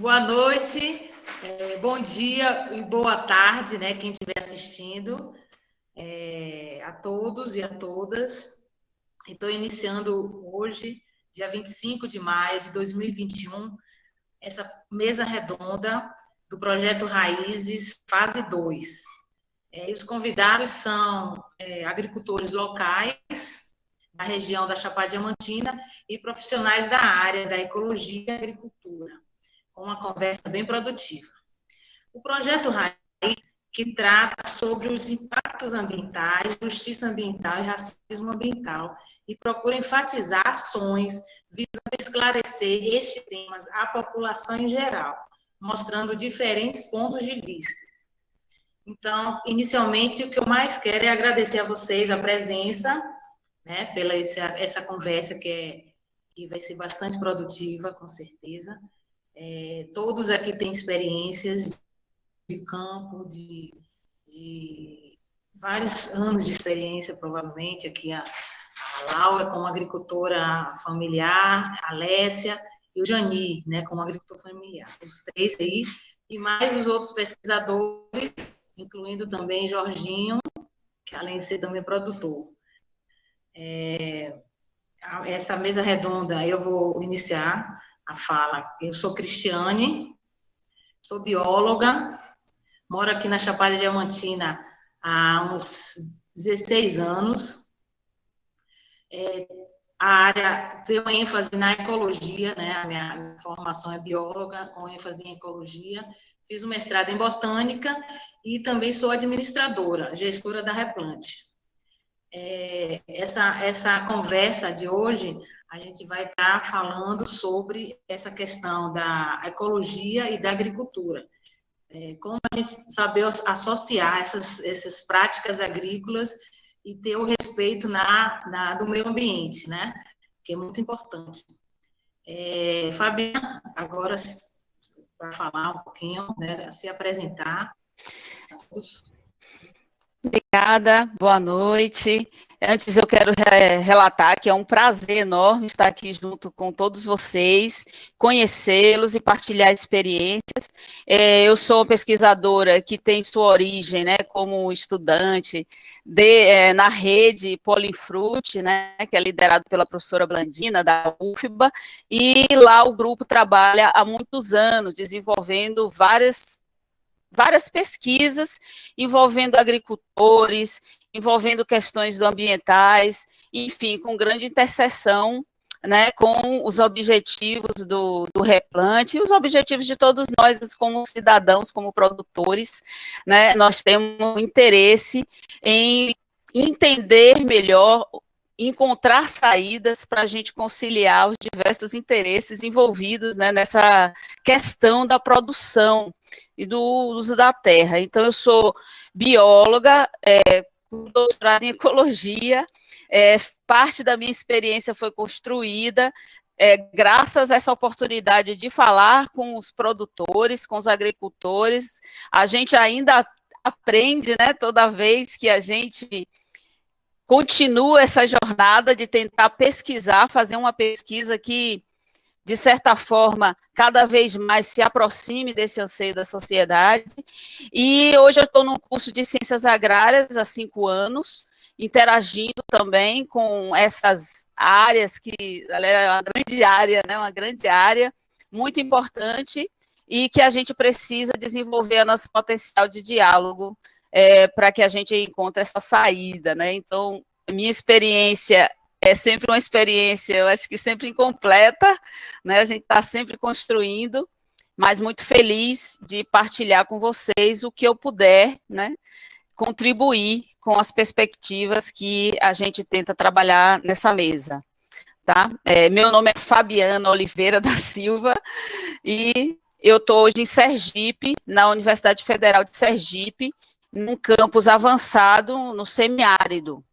Boa noite, bom dia e boa tarde, né? Quem estiver assistindo, a todos e a todas. Estou iniciando hoje, dia 25 de maio de 2021, essa mesa redonda do Projeto Raízes, fase 2. E os convidados são agricultores locais da região da Chapada Diamantina e profissionais da área da ecologia e agricultura, com uma conversa bem produtiva. O Projeto Raiz, que trata sobre os impactos ambientais, justiça ambiental e racismo ambiental, e procura enfatizar ações visando esclarecer estes temas à população em geral, mostrando diferentes pontos de vista. Então, inicialmente, o que eu mais quero é agradecer a vocês a presença, né, pela essa conversa que vai ser bastante produtiva, com certeza. Todos aqui têm experiências de campo, de vários anos de experiência, provavelmente. Aqui a Laura, como agricultora familiar, a Alessia e o Jani, né, como agricultor familiar. Os três aí, e mais os outros pesquisadores, incluindo também Jorginho, que além de ser também produtor. Essa mesa redonda, eu vou iniciar a fala. Eu sou Cristiane, sou bióloga, moro aqui na Chapada Diamantina há uns 16 anos. A área tem ênfase na ecologia, né? A minha formação é bióloga, com ênfase em ecologia. Fiz um mestrado em botânica e também sou administradora, gestora da Replante. Essa conversa de hoje, a gente vai estar falando sobre essa questão da ecologia e da agricultura. Como a gente saber associar essas práticas agrícolas e ter o respeito do meio ambiente, né? Que é muito importante. Fabiana, agora vai falar um pouquinho, né? Se apresentar. Obrigada, boa noite. Antes eu quero relatar que é um prazer enorme estar aqui junto com todos vocês, conhecê-los e partilhar experiências. Eu sou uma pesquisadora que tem sua origem, né, como estudante na rede Polinfruit, né, que é liderado pela professora Blandina, da UFBA, e lá o grupo trabalha há muitos anos, desenvolvendo várias pesquisas envolvendo agricultores, envolvendo questões ambientais, enfim, com grande interseção, né, com os objetivos do Replante e os objetivos de todos nós como cidadãos, como produtores, né, nós temos interesse em entender melhor, encontrar saídas para a gente conciliar os diversos interesses envolvidos, né, nessa questão da produção e do uso da terra. Então, eu sou bióloga, com doutorado em ecologia, parte da minha experiência foi construída graças a essa oportunidade de falar com os produtores, com os agricultores. A gente ainda aprende, né, toda vez que a gente continua essa jornada de tentar pesquisar, fazer uma pesquisa que, de certa forma, cada vez mais se aproxime desse anseio da sociedade. E hoje eu estou num curso de Ciências Agrárias há 5 anos, interagindo também com essas áreas, que é uma grande área, né, uma grande área, muito importante, e que a gente precisa desenvolver nosso potencial de diálogo para que a gente encontre essa saída, né? Então, a minha experiência é sempre uma experiência, eu acho que sempre incompleta, né? A gente está sempre construindo, mas muito feliz de partilhar com vocês o que eu puder, né? Contribuir com as perspectivas que a gente tenta trabalhar nessa mesa, tá? Meu nome é Fabiana Oliveira da Silva e eu estou hoje em Sergipe, na Universidade Federal de Sergipe, num campus avançado no semiárido.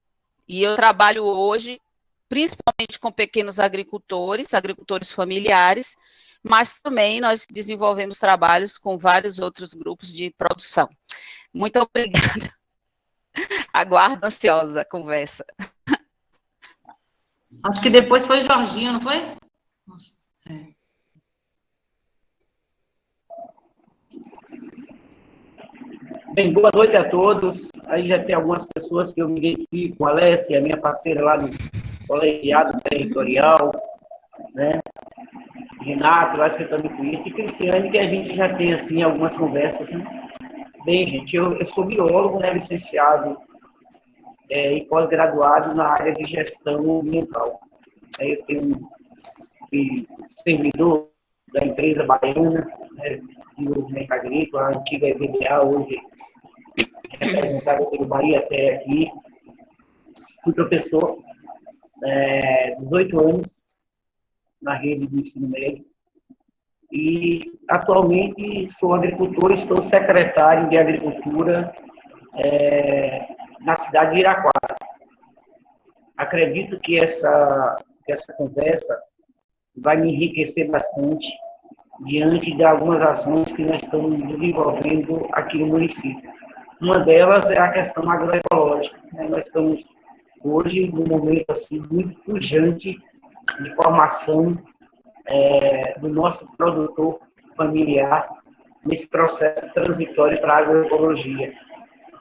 E eu trabalho hoje principalmente com pequenos agricultores familiares, mas também nós desenvolvemos trabalhos com vários outros grupos de produção. Muito obrigada. Aguardo ansiosa a conversa. Acho que depois foi Jorginho, não foi? Bem, boa noite a todos. Aí já tem algumas pessoas que eu me identifico, a Alessia, minha parceira lá do colegiado territorial, né? Renato, eu acho que eu também conheço, e Cristiane, que a gente já tem, assim, algumas conversas, né? Bem, gente, eu sou biólogo, né, licenciado e pós-graduado na área de gestão ambiental. Aí eu tenho servidor da empresa baiana, né, de desenvolvimento agrícola, a antiga EVDA, hoje representada pelo Bahia até aqui. Fui professor 18 anos na rede de ensino médio e atualmente sou agricultor, estou secretário de agricultura na cidade de Iraquara. Acredito que essa conversa vai me enriquecer bastante diante de algumas ações que nós estamos desenvolvendo aqui no município. Uma delas é a questão agroecológica, né? Nós estamos hoje num momento assim, muito pujante de formação do nosso produtor familiar nesse processo transitório para a agroecologia.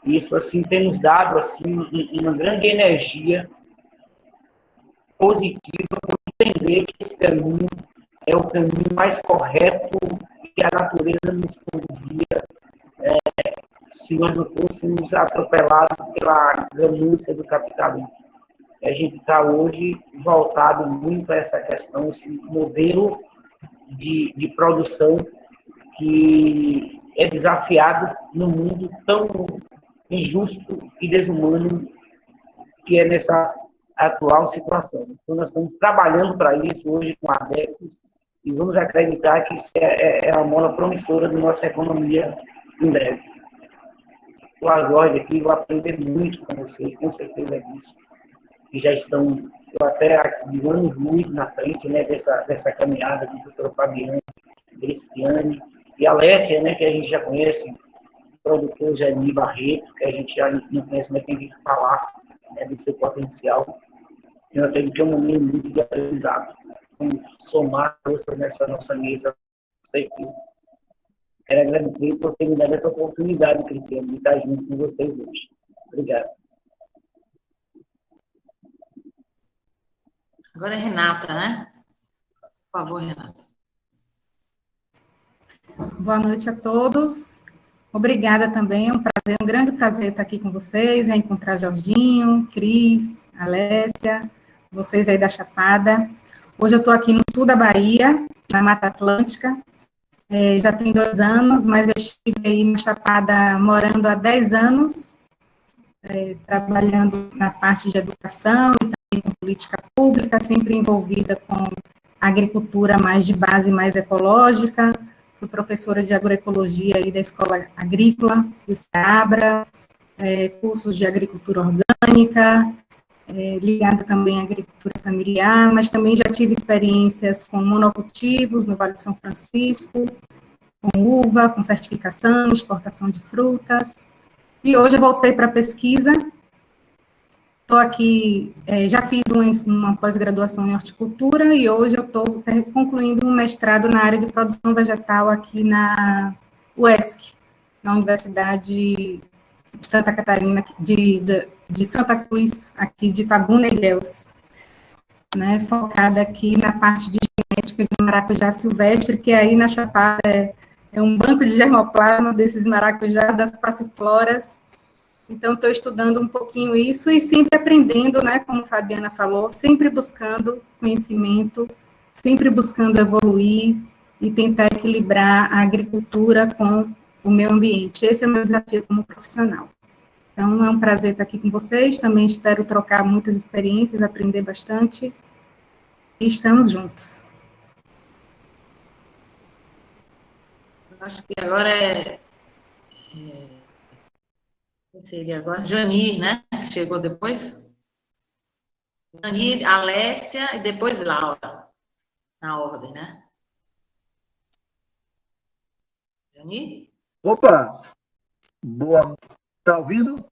Isso assim, tem nos dado assim, uma grande energia positiva para entender que esse caminho é o caminho mais correto que a natureza nos conduzia se nós não fôssemos atropelados pela ganância do capitalismo. A gente está hoje voltado muito a essa questão, esse modelo de produção que é desafiado no mundo tão injusto e desumano que é nessa atual situação. Então, nós estamos trabalhando para isso hoje com adeptos e vamos acreditar que isso é uma mola promissora da nossa economia em breve. O Jorge aqui, vou aprender muito com vocês, com certeza disso. Que já estão, eu até de anos-luz na frente, né, dessa caminhada com o professor Fabiano, Cristiane e a Alessia, né, que a gente já conhece, o produtor Jani Barreto, que a gente já não conhece, mas tem que falar, né, do seu potencial. Eu acredito que é um momento muito de aprendizado. Vamos somar forças nessa nossa mesa. Quero agradecer por ter me dado essa oportunidade, Cristiano, de estar junto com vocês hoje. Obrigado. Agora é Renata, né? Por favor, Renata. Boa noite a todos. Obrigada também, é um prazer, um grande prazer estar aqui com vocês, encontrar Jorginho, Cris, Alessia, vocês aí da Chapada. Hoje eu estou aqui no sul da Bahia, na Mata Atlântica. Já tem 2 anos, mas eu estive aí na Chapada morando há 10 anos, trabalhando na parte de educação e também com política pública, sempre envolvida com agricultura mais de base, mais ecológica. Fui professora de agroecologia aí da Escola Agrícola de Seabra, cursos de agricultura orgânica, ligada também à agricultura familiar, mas também já tive experiências com monocultivos no Vale de São Francisco, com uva, com certificação, exportação de frutas. E hoje eu voltei para a pesquisa. Estou aqui, já fiz uma pós-graduação em horticultura e hoje eu estou concluindo um mestrado na área de produção vegetal aqui na UESC, na Universidade de Santa Catarina, de Santa Cruz, aqui de Itabuna, Ilhéus, né, focada aqui na parte de genética de maracujá silvestre, que aí na Chapada é um banco de germoplasma desses maracujás, das passifloras. Então, estou estudando um pouquinho isso e sempre aprendendo, né, como a Fabiana falou, sempre buscando conhecimento, sempre buscando evoluir e tentar equilibrar a agricultura com o meio ambiente. Esse é o meu desafio como profissional. Então, é um prazer estar aqui com vocês, também espero trocar muitas experiências, aprender bastante, e estamos juntos. Acho que agora seria agora Janir, né? Que chegou depois. Janir, Alessia e depois Laura. Na ordem, né? Janir? Opa! Boa. Está ouvindo?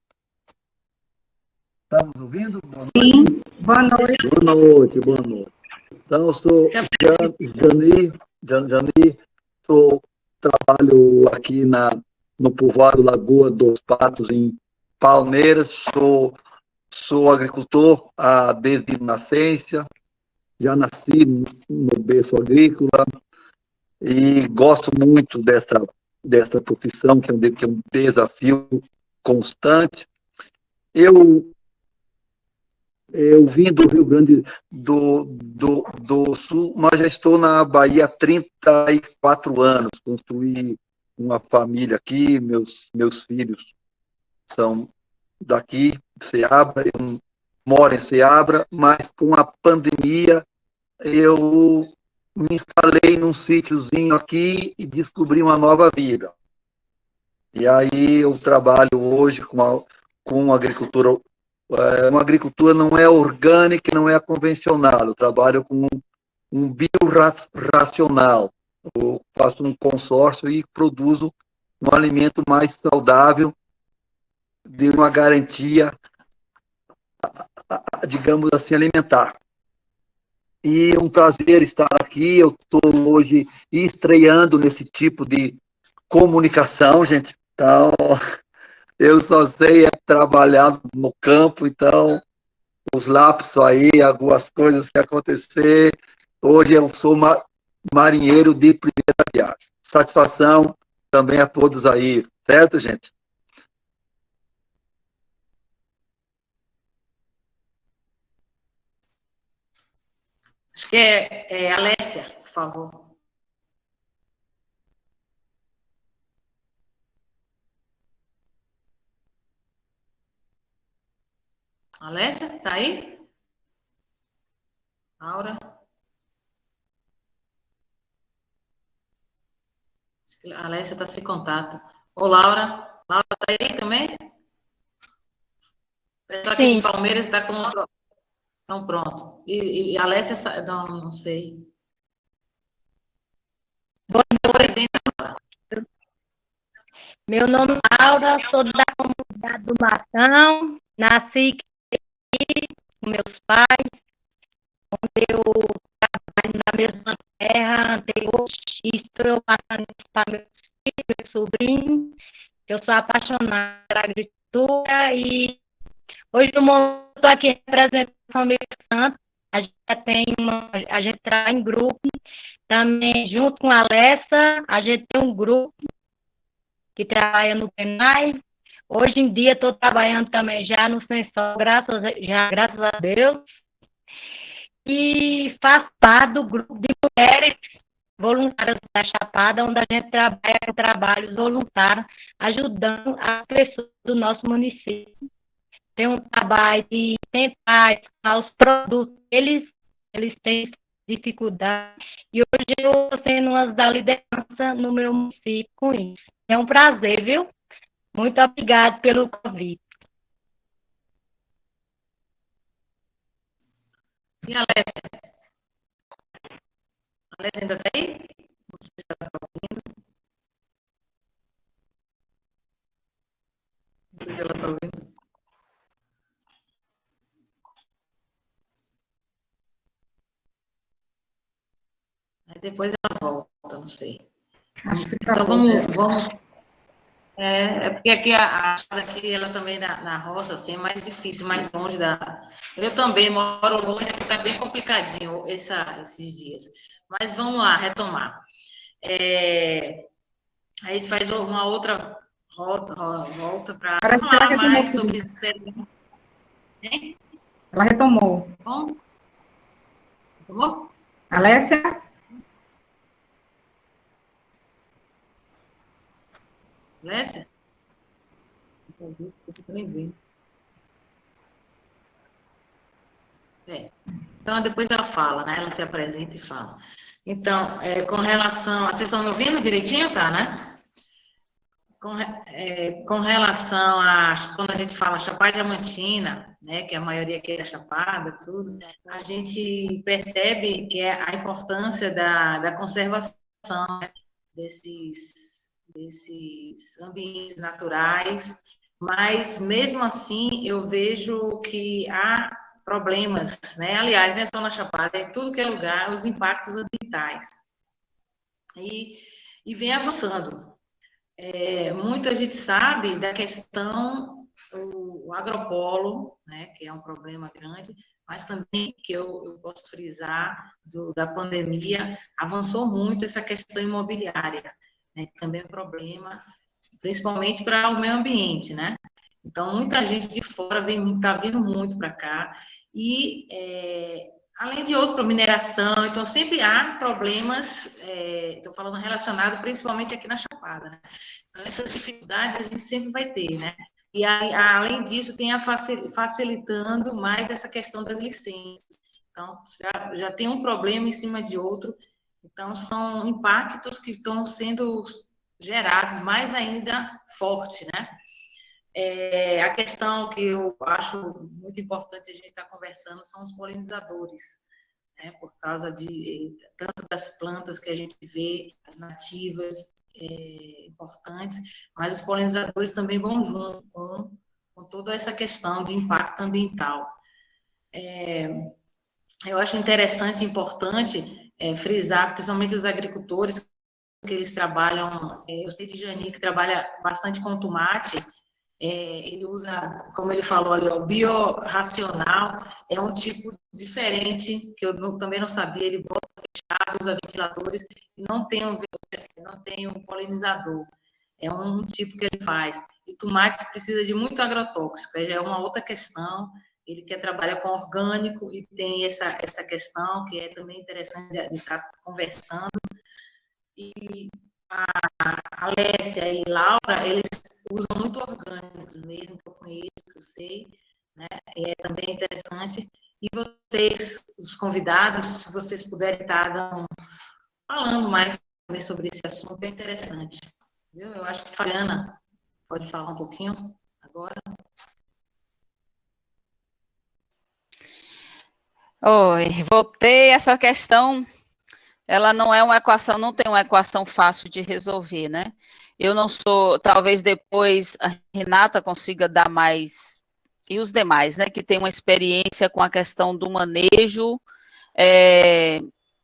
Estamos ouvindo? Sim, boa noite. Boa noite, boa noite. Então, eu sou Jani, trabalho aqui na no povoado Lagoa dos Patos, em Palmeiras. Sou agricultor desde nascença, já nasci no berço agrícola e gosto muito dessa profissão, que é um desafio constante. Eu vim do Rio Grande do Sul, mas já estou na Bahia há 34 anos. Construí uma família aqui, meus filhos são daqui, de Ceabra, eu moro em Ceabra, mas com a pandemia eu me instalei num sítiozinho aqui e descobri uma nova vida. E aí eu trabalho hoje com agricultura. Uma agricultura não é orgânica, não é a convencional. Eu trabalho com um biorracional. Eu faço um consórcio e produzo um alimento mais saudável, de uma garantia, digamos assim, alimentar. E é um prazer estar aqui. Eu estou hoje estreando nesse tipo de comunicação, gente. Então, eu só sei trabalhar no campo, então, os lapsos aí, algumas coisas que acontecer. Hoje eu sou marinheiro de primeira viagem. Satisfação também a todos aí, certo, gente? Acho que é Alessia, por favor. Alessia, tá aí? Laura? Acho que a Alessia está sem contato. Ô, Laura? Laura tá aí também? Está aqui de Palmeiras, está com... Então, pronto. E a Alessia, não sei. Meu nome é Laura, sou da comunidade do Matão, nasci aqui com meus pais, onde eu trabalho na mesma terra até hoje, e estou passando isso para meus filhos, meus sobrinhos. Eu sou apaixonada pela agricultura e hoje eu estou aqui representando São Miguel Santo. A gente trabalha em grupo, também junto com a Alessa, a gente tem um grupo que trabalha no PENAI. Hoje em dia estou trabalhando também já no Sensor, graças a Deus. E faço parte do grupo de mulheres voluntárias da Chapada, onde a gente trabalha com trabalhos voluntários, ajudando as pessoas do nosso município. Tem um trabalho de tentar escoar os produtos, eles têm dificuldade, e hoje eu estou sendo uma da liderança no meu município com isso. É um prazer, viu? Muito obrigada pelo convite. E a Alessia? A Alessia ainda está aí? Não sei se ela está ouvindo. Não sei se ela está ouvindo. Aí depois ela volta, não sei. Acho que então vamos. É porque aqui aqui ela também na roça, assim, é mais difícil, mais longe da. Eu também moro longe, aqui está bem complicadinho esses dias. Mas vamos lá, retomar. A gente faz uma outra volta para falar mais sobre isso. Ela retomou. Bom? Retomou? Alessia? Alessia? Então, depois ela fala, né? Ela se apresenta e fala. Então, com relação... Vocês estão me ouvindo direitinho, tá, né? Com relação a... Quando a gente fala Chapada Diamantina, né? Que a maioria aqui é Chapada, tudo, a gente percebe que é a importância da conservação, né, desses ambientes naturais, mas, mesmo assim, eu vejo que há problemas, né? Aliás, não é só na Chapada, é em tudo que é lugar, os impactos ambientais. E vem avançando. muita gente sabe da questão o agropolo, né, que é um problema grande, mas também que eu posso frisar da pandemia, avançou muito essa questão imobiliária, né, que também é um problema, principalmente para o meio ambiente, né? Então, muita gente de fora está vindo muito para cá, e além de outros, para mineração, então sempre há problemas, estou falando relacionado principalmente aqui na Chapada, né? Então, essas dificuldades a gente sempre vai ter, né? E aí, além disso, tem facilitando mais essa questão das licenças. Então, já tem um problema em cima de outro, então são impactos que estão sendo gerados mais ainda forte, né? A questão que eu acho muito importante a gente estar conversando são os polinizadores, né? Por causa de tanto das plantas que a gente vê, as nativas, importantes, mas os polinizadores também vão junto com toda essa questão de impacto ambiental. Eu acho interessante e importante frisar, principalmente os agricultores, que eles trabalham, eu sei de Jani, que trabalha bastante com tomate, ele usa, como ele falou ali, o biorracional, é um tipo diferente, que eu também não sabia, ele bota fechado, usa ventiladores, e não tem um polinizador, é um tipo que ele faz. E tomate precisa de muito agrotóxico, aí já é uma outra questão, ele quer trabalhar com orgânico, e tem essa questão, que é também interessante de estar conversando, e a Alessia e Laura, eles usam muito orgânicos mesmo, que eu conheço, que eu sei, né? É também interessante. E vocês, os convidados, se vocês puderem estar falando mais sobre esse assunto, é interessante. Viu? Eu acho que a Fabiana pode falar um pouquinho agora. Oi, voltei. Essa questão, ela não é uma equação, não tem uma equação fácil de resolver, né? Eu não sou, talvez depois a Renata consiga dar mais, e os demais, né, que tem uma experiência com a questão do manejo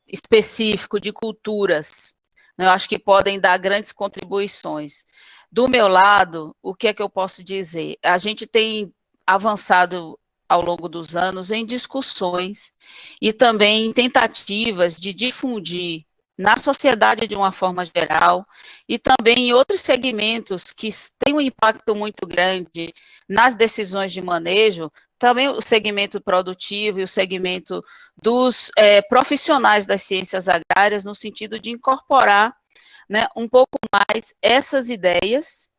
específico de culturas, né? Eu acho que podem dar grandes contribuições. Do meu lado, o que é que eu posso dizer? A gente tem avançado ao longo dos anos em discussões e também em tentativas de difundir na sociedade de uma forma geral e também em outros segmentos que têm um impacto muito grande nas decisões de manejo, também o segmento produtivo e o segmento dos profissionais das ciências agrárias, no sentido de incorporar, né, um pouco mais essas ideias,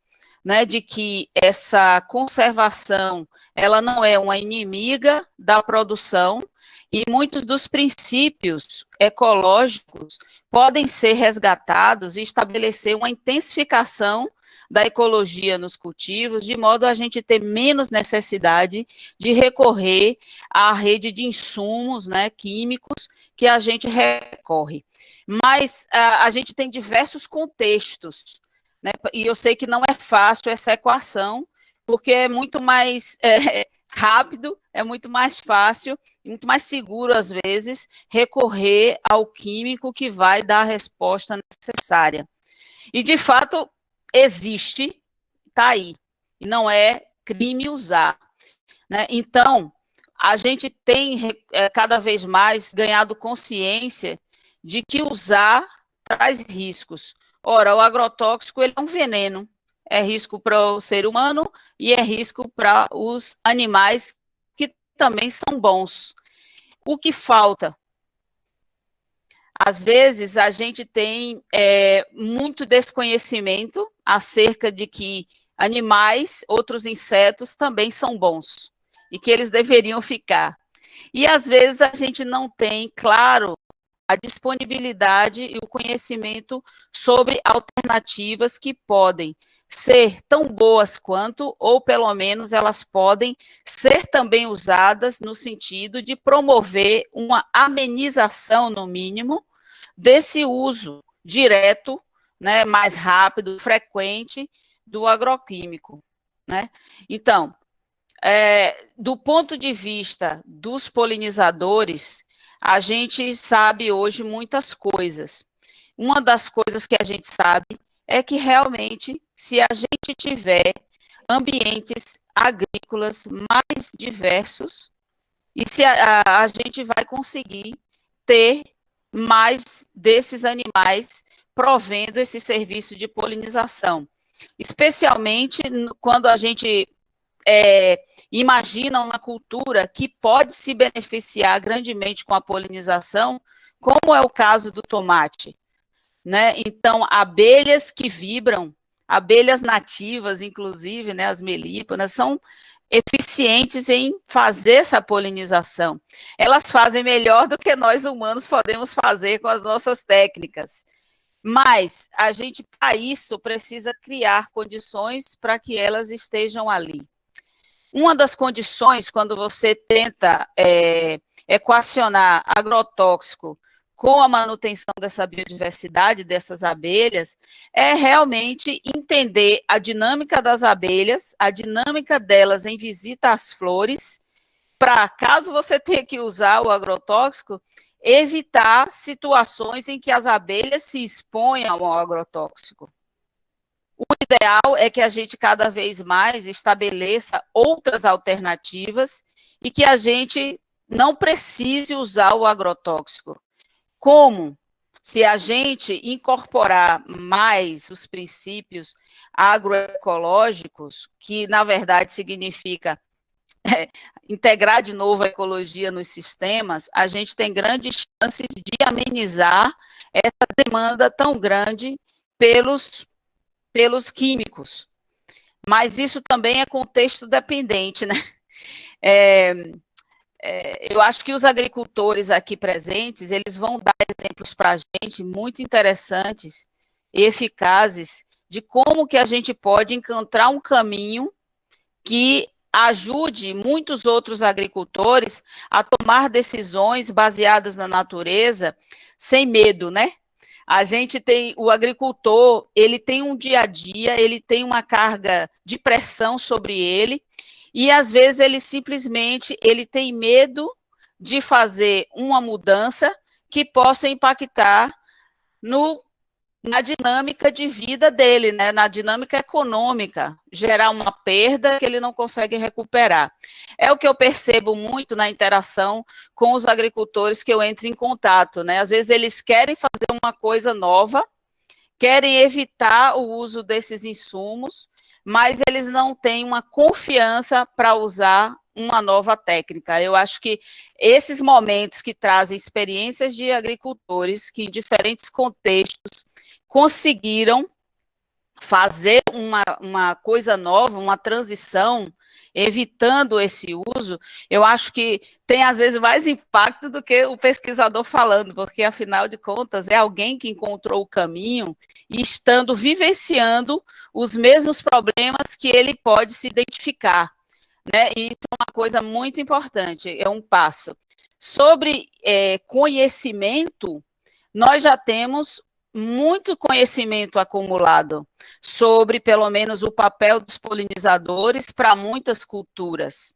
né, de que essa conservação, ela não é uma inimiga da produção, e muitos dos princípios ecológicos podem ser resgatados e estabelecer uma intensificação da ecologia nos cultivos, de modo a gente ter menos necessidade de recorrer à rede de insumos, né, químicos que a gente recorre. Mas a gente tem diversos contextos, né, e eu sei que não é fácil essa equação, porque é muito mais rápido, é muito mais fácil, muito mais seguro, às vezes, recorrer ao químico que vai dar a resposta necessária. E, de fato, existe, está aí, e não é crime usar, né? Então, a gente tem cada vez mais ganhado consciência de que usar traz riscos. Ora, o agrotóxico, ele é um veneno, é risco para o ser humano e é risco para os animais, que também são bons. O que falta? Às vezes, a gente tem muito desconhecimento acerca de que animais, outros insetos, também são bons e que eles deveriam ficar. E, às vezes, a gente não tem, claro, a disponibilidade e o conhecimento sobre alternativas que podem ser tão boas quanto, ou pelo menos elas podem ser também usadas no sentido de promover uma amenização, no mínimo, desse uso direto, né, mais rápido, frequente, do agroquímico, né? Então, do ponto de vista dos polinizadores, a gente sabe hoje muitas coisas. Uma das coisas que a gente sabe é que realmente, se a gente tiver ambientes agrícolas mais diversos, e se a gente vai conseguir ter mais desses animais provendo esse serviço de polinização. Especialmente quando a gente imagina uma cultura que pode se beneficiar grandemente com a polinização, como é o caso do tomate, né? Então, abelhas que vibram, abelhas nativas, inclusive, né, as melíponas, são eficientes em fazer essa polinização. Elas fazem melhor do que nós humanos podemos fazer com as nossas técnicas. Mas a gente, para isso, precisa criar condições para que elas estejam ali. Uma das condições, quando você tenta equacionar agrotóxico com a manutenção dessa biodiversidade, dessas abelhas, é realmente entender a dinâmica das abelhas, a dinâmica delas em visita às flores, para, caso você tenha que usar o agrotóxico, evitar situações em que as abelhas se exponham ao agrotóxico. O ideal é que a gente cada vez mais estabeleça outras alternativas e que a gente não precise usar o agrotóxico. Como? Se a gente incorporar mais os princípios agroecológicos, que na verdade significa integrar de novo a ecologia nos sistemas, a gente tem grandes chances de amenizar essa demanda tão grande pelos químicos. Mas isso também é contexto dependente, né? Eu acho que os agricultores aqui presentes, eles vão dar exemplos para a gente muito interessantes e eficazes de como que a gente pode encontrar um caminho que ajude muitos outros agricultores a tomar decisões baseadas na natureza sem medo, né? A gente tem, o agricultor, ele tem um dia a dia, ele tem uma carga de pressão sobre ele, e às vezes ele tem medo de fazer uma mudança que possa impactar na dinâmica de vida dele, né, na dinâmica econômica, gerar uma perda que ele não consegue recuperar. É o que eu percebo muito na interação com os agricultores que eu entro em contato, né? Às vezes eles querem fazer uma coisa nova, querem evitar o uso desses insumos, mas eles não têm uma confiança para usar uma nova técnica. Eu acho que esses momentos que trazem experiências de agricultores que, em diferentes contextos, conseguiram fazer uma coisa nova, uma transição, evitando esse uso, eu acho que tem, às vezes, mais impacto do que o pesquisador falando, porque, afinal de contas, é alguém que encontrou o caminho e estando vivenciando os mesmos problemas que ele pode se identificar, né? E isso é uma coisa muito importante, é um passo. Sobre conhecimento, nós já temos muito conhecimento acumulado sobre, pelo menos, o papel dos polinizadores para muitas culturas,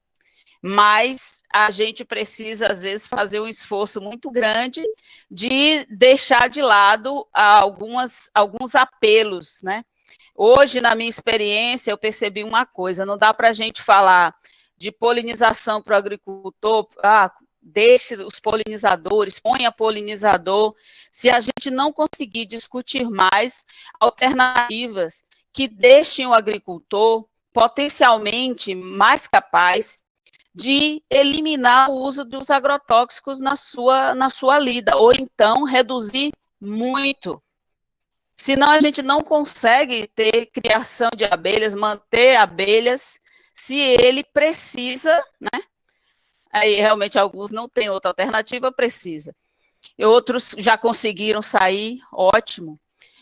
mas a gente precisa, às vezes, fazer um esforço muito grande de deixar de lado alguns apelos, né? Hoje, na minha experiência, eu percebi uma coisa, não dá para a gente falar de polinização para o agricultor, deixe os polinizadores, ponha polinizador, se a gente não conseguir discutir mais alternativas que deixem o agricultor potencialmente mais capaz de eliminar o uso dos agrotóxicos na sua lida, ou então reduzir muito. Senão a gente não consegue ter criação de abelhas, manter abelhas, se ele precisa, né? Aí, realmente, alguns não têm outra alternativa, precisa. E outros já conseguiram sair, ótimo.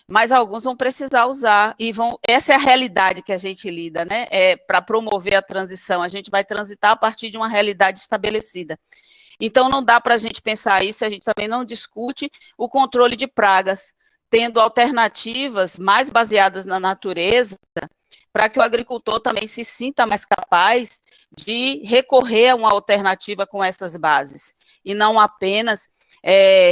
Mas alguns vão precisar usar, e essa é a realidade que a gente lida, né? Para promover a transição, a gente vai transitar a partir de uma realidade estabelecida. Então, não dá para a gente pensar isso, a gente também não discute o controle de pragas, tendo alternativas mais baseadas na natureza, para que o agricultor também se sinta mais capaz de recorrer a uma alternativa com essas bases, e não apenas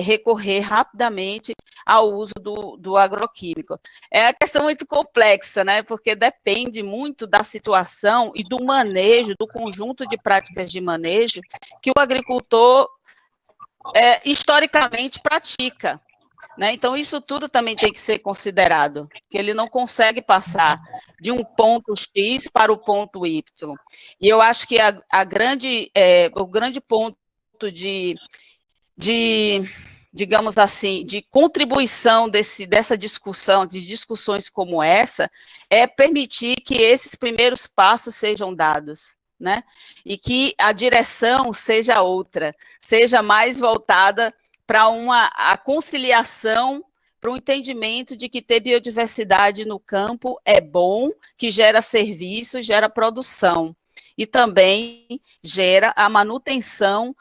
recorrer rapidamente ao uso do agroquímico. É uma questão muito complexa, né? Porque depende muito da situação e do manejo, do conjunto de práticas de manejo que o agricultor historicamente pratica. Né? Então, isso tudo também tem que ser considerado, que ele não consegue passar de um ponto X para o ponto Y. E eu acho que o grande ponto digamos assim, de contribuição dessa discussão, de discussões como essa, é permitir que esses primeiros passos sejam dados, né? E que a direção seja outra, seja mais voltada para a conciliação, para o entendimento de que ter biodiversidade no campo é bom, que gera serviço, gera produção, e também gera a manutenção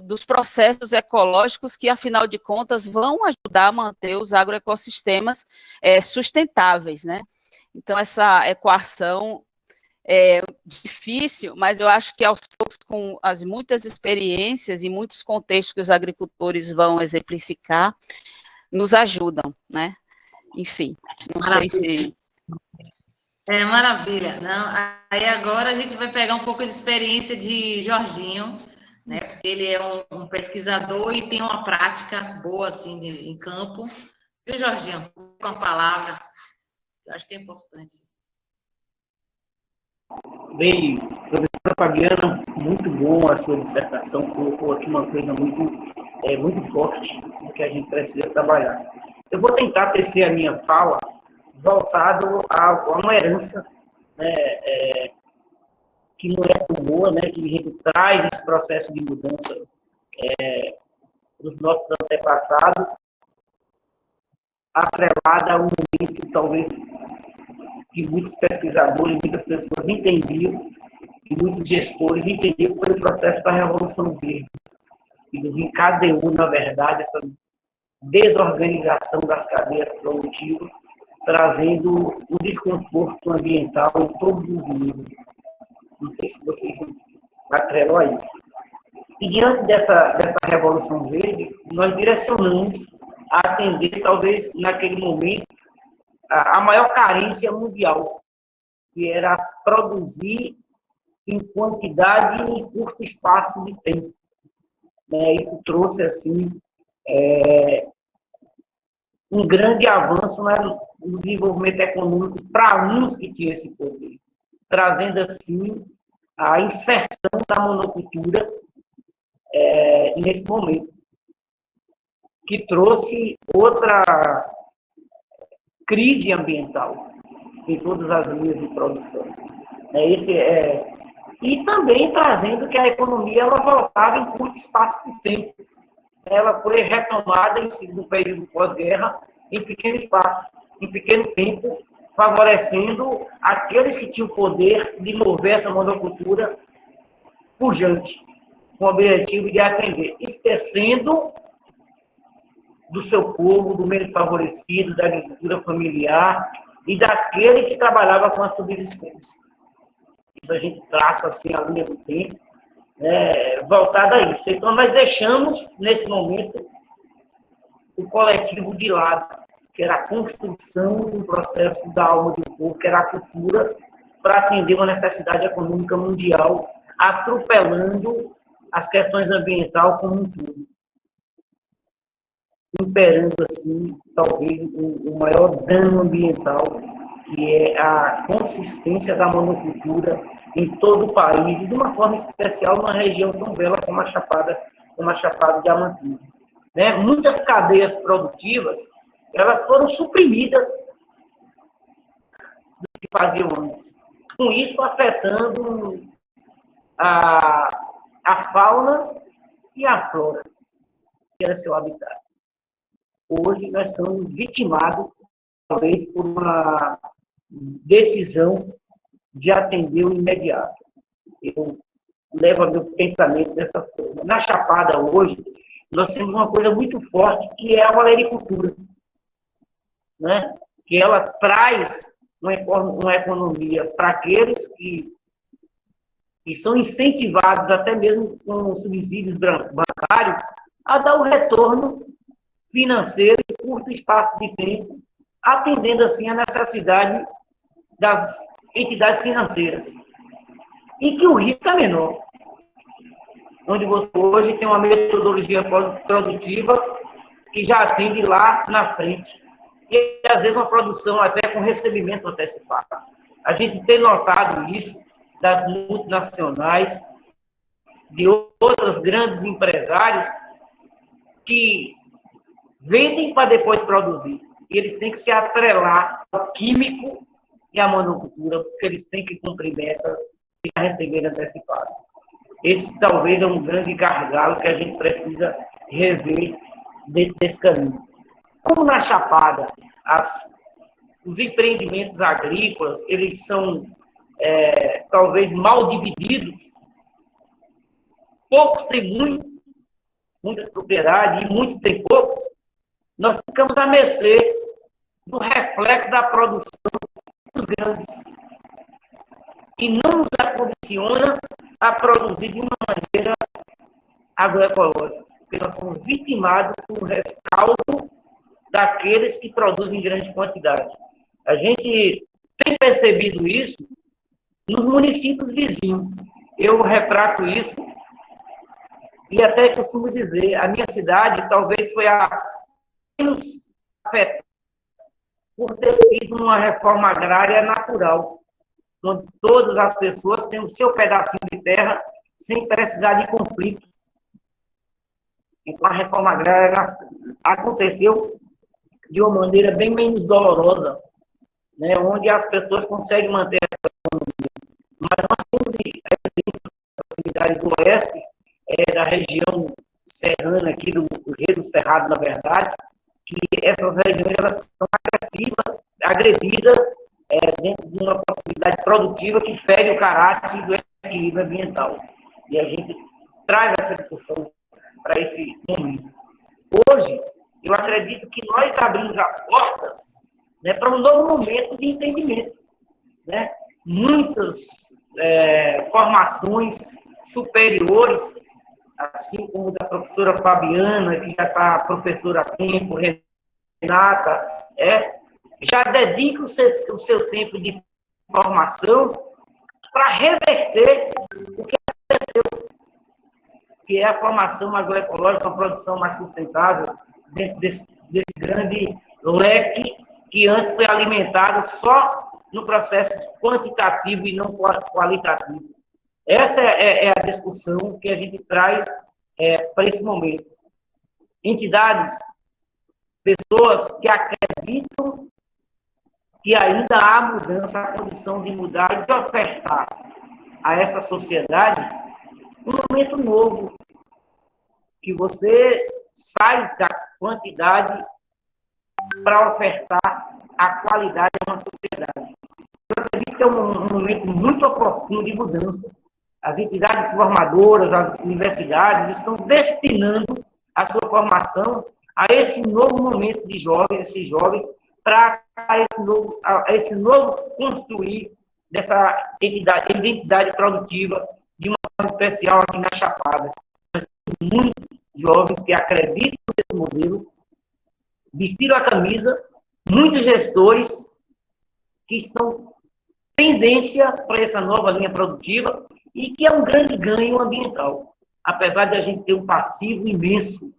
dos processos ecológicos que, afinal de contas, vão ajudar a manter os agroecossistemas sustentáveis, né? Então, essa equação é difícil, mas eu acho que aos poucos, com as muitas experiências e muitos contextos que os agricultores vão exemplificar, nos ajudam, né? Enfim, não sei se... Maravilha. Não, aí agora a gente vai pegar um pouco de experiência de Jorginho, né? Porque ele é um pesquisador e tem uma prática boa, assim, em campo. E o Jorginho, com a palavra, eu acho que é importante. Bem, professora Fabiana, muito bom a sua dissertação, colocou aqui uma coisa muito forte do que a gente precisa trabalhar. Eu vou tentar tecer a minha fala voltado a uma herança, né, que não é tão boa, né, que a gente traz esse processo de mudança dos nossos antepassados, atrelada a um momento, talvez, que muitos pesquisadores, muitas pessoas entendiam, e muitos gestores entendiam pelo processo da Revolução Verde, que desencadeou, na verdade, essa desorganização das cadeias produtivas, trazendo o desconforto ambiental em todos os níveis. Não sei se vocês atrelam a isso. E diante dessa Revolução Verde, nós direcionamos a atender, talvez, naquele momento, a maior carência mundial, que era produzir em quantidade e em curto espaço de tempo. Isso trouxe, assim, um grande avanço no desenvolvimento econômico para uns que tinham esse poder, trazendo, assim, a inserção da monocultura nesse momento, que trouxe outra crise ambiental em todas as linhas de produção. E também trazendo que a economia ela voltava em curto espaço de tempo. Ela foi retomada no período pós-guerra em pequeno espaço, em pequeno tempo, favorecendo aqueles que tinham o poder de mover essa monocultura pujante, com o objetivo de atender, esquecendo do seu povo, do meio favorecido, da agricultura familiar e daquele que trabalhava com a subsistência. Isso a gente traça assim a linha do tempo, voltada a isso. Então, nós deixamos, nesse momento, o coletivo de lado, que era a construção do processo da alma do povo, que era a cultura, para atender uma necessidade econômica mundial, atropelando as questões ambientais como um todo. Imperando, assim, talvez, o maior dano ambiental, que é a consistência da monocultura em todo o país, e de uma forma especial numa região tão bela como a Chapada Diamantina. Muitas cadeias produtivas, elas foram suprimidas do que faziam antes. Com isso, afetando a fauna e a flora, que era seu habitat. Hoje, nós somos vitimados, talvez, por uma decisão de atender o imediato. Eu levo meu pensamento dessa forma. Na Chapada, hoje, nós temos uma coisa muito forte, que é a valericultura, que ela traz uma economia para aqueles que são incentivados, até mesmo com subsídios bancários, a dar o retorno financeiro em curto espaço de tempo, atendendo assim a necessidade das entidades financeiras. E que o risco é menor. Onde você hoje tem uma metodologia produtiva que já atende lá na frente. E, às vezes, uma produção até com recebimento antecipado. A gente tem notado isso das multinacionais, de outros grandes empresários que vendem para depois produzir. E eles têm que se atrelar ao químico e à monocultura, porque eles têm que cumprir metas e receber antecipado. Esse talvez é um grande gargalo que a gente precisa rever dentro desse caminho. Como na Chapada, os empreendimentos agrícolas, eles são talvez mal divididos, poucos têm muitas propriedades e muitos têm poucos, nós ficamos à mercê do reflexo da produção dos grandes. E não nos acondiciona a produzir de uma maneira agroecológica, porque nós somos vitimados por rescaldo daqueles que produzem em grande quantidade. A gente tem percebido isso nos municípios vizinhos. Eu retrato isso e até costumo dizer, a minha cidade talvez foi a menos afetada por ter sido uma reforma agrária natural, onde todas as pessoas têm o seu pedacinho de terra sem precisar de conflitos. Então, a reforma agrária aconteceu de uma maneira bem menos dolorosa, né, onde as pessoas conseguem manter essa economia. Mas nós temos proximidade do oeste, da região serrana aqui, do Rio do Cerrado, na verdade, que essas regiões elas são agredidas dentro de uma possibilidade produtiva que fere o caráter do equilíbrio ambiental. E a gente traz essa discussão para esse momento. Hoje, eu acredito que nós abrimos as portas, né, para um novo momento de entendimento. Né? Muitas formações superiores, assim como da professora Fabiana, que já está professora há tempo, Renata, já dedica o seu tempo de formação para reverter o que aconteceu, que é a formação agroecológica, uma produção mais sustentável, dentro desse grande leque que antes foi alimentado só no processo quantitativo e não qualitativo. Essa é a discussão que a gente traz para esse momento. Entidades, pessoas que acreditam que ainda há mudança, a condição de mudar e de ofertar a essa sociedade um momento novo, que você sai da quantidade para ofertar a qualidade de uma sociedade. Eu acredito que é um momento muito oportuno de mudança. As entidades formadoras, as universidades estão destinando a sua formação a esse novo momento de jovens, esses jovens, para esse novo construir dessa identidade produtiva de uma forma especial aqui na Chapada. Nós temos muitos jovens que acreditam nesse modelo, vestiram a camisa, muitos gestores que estão tendência para essa nova linha produtiva e que é um grande ganho ambiental, apesar de a gente ter um passivo imenso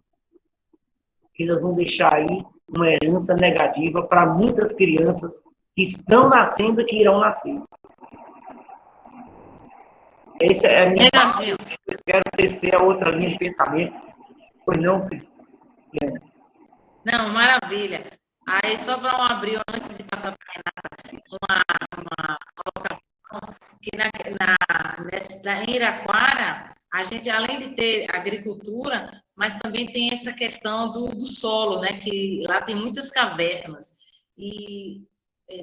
que nós vamos deixar aí uma herança negativa para muitas crianças que estão nascendo e que irão nascer. Essa é a minha parte. Eu espero tecer a outra linha de pensamento. Pois não, Cristiane? Não, maravilha. Aí, só para um abril, antes de passar para a Renata, uma colocação, que em Iraquara, a gente, além de ter agricultura, mas também tem essa questão do solo, né? Que lá tem muitas cavernas. E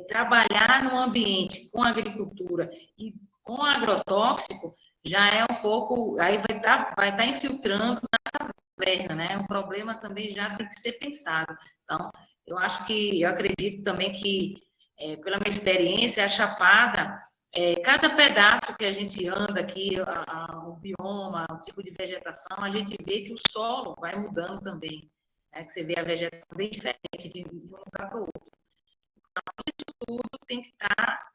trabalhar no ambiente com agricultura e com agrotóxico já é um pouco... Aí vai estar infiltrando na caverna, né? Um problema também já tem que ser pensado. Então, eu acredito também que, pela minha experiência, a Chapada, Cada pedaço que a gente anda aqui, o bioma, o tipo de vegetação, a gente vê que o solo vai mudando também. Né? Que você vê a vegetação bem diferente de um lugar para o outro. Então, isso tudo tem que estar...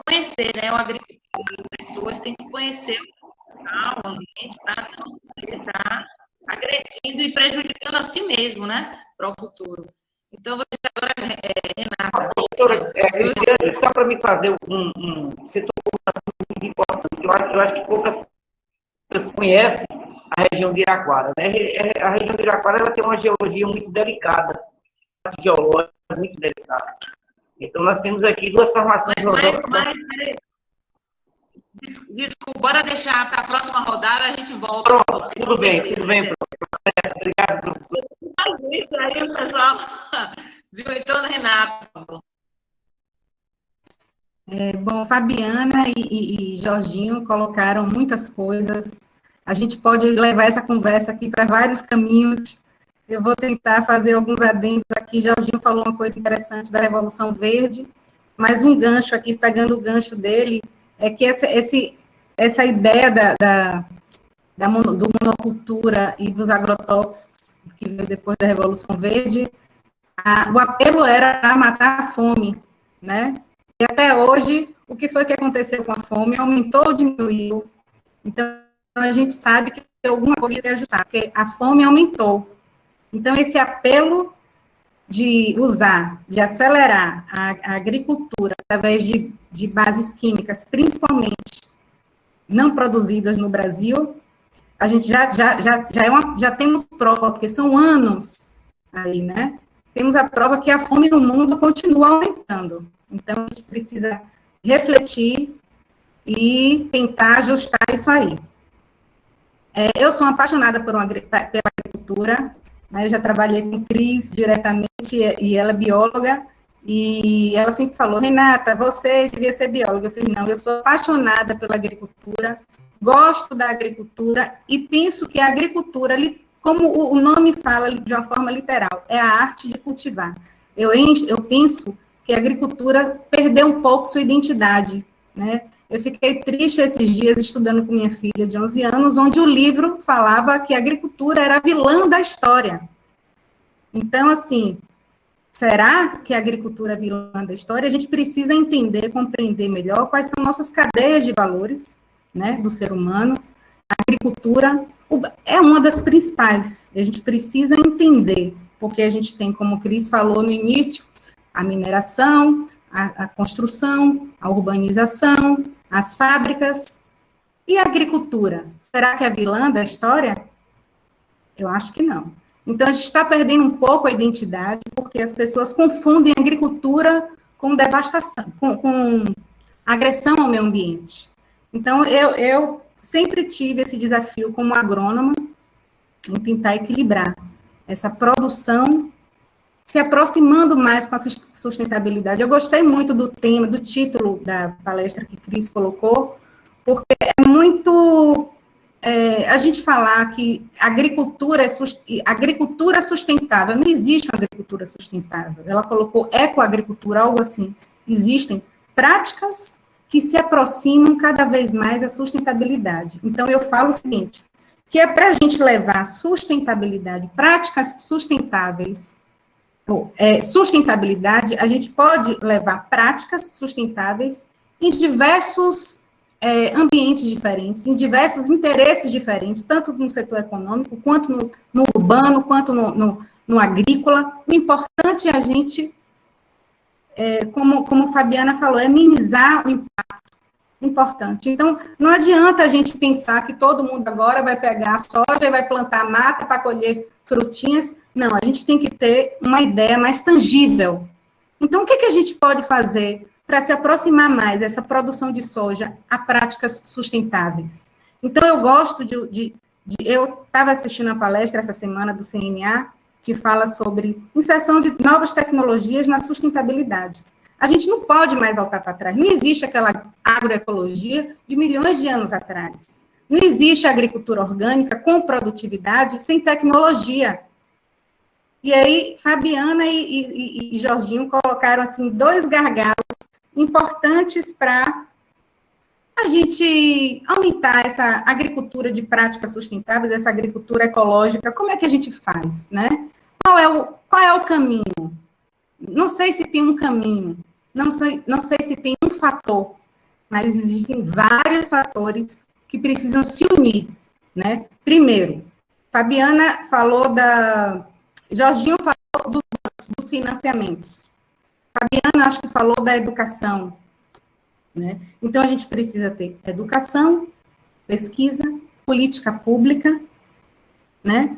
Conhecer, né? O agricultor, as pessoas têm que conhecer o ambiente para não estar agredindo e prejudicando a si mesmo, né? Para o futuro. Então, vou deixar agora, Renata. Doutora, só para me fazer você tocou muito importante. Eu acho que poucas pessoas conhecem a região de Iraquara. Né? A região de Iraquara ela tem uma geologia muito delicada, geológica muito delicada. Então, nós temos aqui duas formações. Desculpa, bora deixar para a próxima rodada, a gente volta. Pronto, tudo bem. Obrigado, professor. Aí, pessoal. Viu? Então, Renato, por favor. Bom, Fabiana e Jorginho colocaram muitas coisas. A gente pode levar essa conversa aqui para vários caminhos. Eu vou tentar fazer alguns adendos aqui. Jorginho falou uma coisa interessante da Revolução Verde, mas um gancho aqui, pegando o gancho dele, é que essa ideia do monocultura e dos agrotóxicos, que veio depois da Revolução Verde, o apelo era matar a fome, né? E até hoje, o que foi que aconteceu com a fome? Aumentou ou diminuiu? Então, a gente sabe que alguma coisa se ajustar, porque a fome aumentou. Então, esse apelo de acelerar a agricultura através de bases químicas, principalmente não produzidas no Brasil, a gente já temos prova, porque são anos aí, né? Temos a prova que a fome no mundo continua aumentando. Então, a gente precisa refletir e tentar ajustar isso aí. Eu sou apaixonada pela agricultura, né? Eu já trabalhei com Cris diretamente, e ela é bióloga, e ela sempre falou, Renata, você devia ser bióloga. Eu falei, não, eu sou apaixonada pela agricultura, gosto da agricultura, e penso que a agricultura, como o nome fala de uma forma literal, é a arte de cultivar. Eu penso que a agricultura perdeu um pouco sua identidade, né? Eu fiquei triste esses dias estudando com minha filha de 11 anos, onde o livro falava que a agricultura era a vilã da história. Então, assim, será que a agricultura é a vilã da história? A gente precisa entender, compreender melhor quais são nossas cadeias de valores, né, do ser humano. A agricultura é uma das principais. A gente precisa entender, porque a gente tem, como o Cris falou no início, a mineração, a construção, a urbanização, as fábricas e a agricultura. Será que é a vilã da história? Eu acho que não. Então, a gente está perdendo um pouco a identidade, porque as pessoas confundem a agricultura com devastação, com agressão ao meio ambiente. Então, eu sempre tive esse desafio como agrônoma em tentar equilibrar essa produção, se aproximando mais com a sustentabilidade. Eu gostei muito do tema, do título da palestra que Cris colocou, porque é muito... a gente falar que agricultura sustentável, não existe uma agricultura sustentável. Ela colocou ecoagricultura, algo assim. Existem práticas que se aproximam cada vez mais à sustentabilidade. Então, eu falo o seguinte, que é para a gente levar sustentabilidade, práticas sustentáveis, sustentabilidade, a gente pode levar práticas sustentáveis em diversos ambientes diferentes, em diversos interesses diferentes, tanto no setor econômico, quanto no urbano, quanto no agrícola. O importante é a gente, como Fabiana falou, é minimizar o impacto. Importante. Então, não adianta a gente pensar que todo mundo agora vai pegar a soja e vai plantar mata para colher frutinhas. Não, a gente tem que ter uma ideia mais tangível. Então, o que a gente pode fazer para se aproximar mais dessa produção de soja a práticas sustentáveis? Então, eu gosto eu estava assistindo a palestra essa semana do CNA, que fala sobre inserção de novas tecnologias na sustentabilidade. A gente não pode mais voltar para trás. Não existe aquela agroecologia de milhões de anos atrás. Não existe agricultura orgânica com produtividade sem tecnologia. E aí, Fabiana e Jorginho colocaram assim 2 gargalos importantes para a gente aumentar essa agricultura de práticas sustentáveis, essa agricultura ecológica, como é que a gente faz, né? Qual é o caminho? Não sei se tem um caminho, não sei se tem um fator, mas existem vários fatores que precisam se unir, né? Primeiro, Fabiana falou Jorginho falou dos financiamentos. Fabiana, acho que falou da educação, né? Então, a gente precisa ter educação, pesquisa, política pública, né?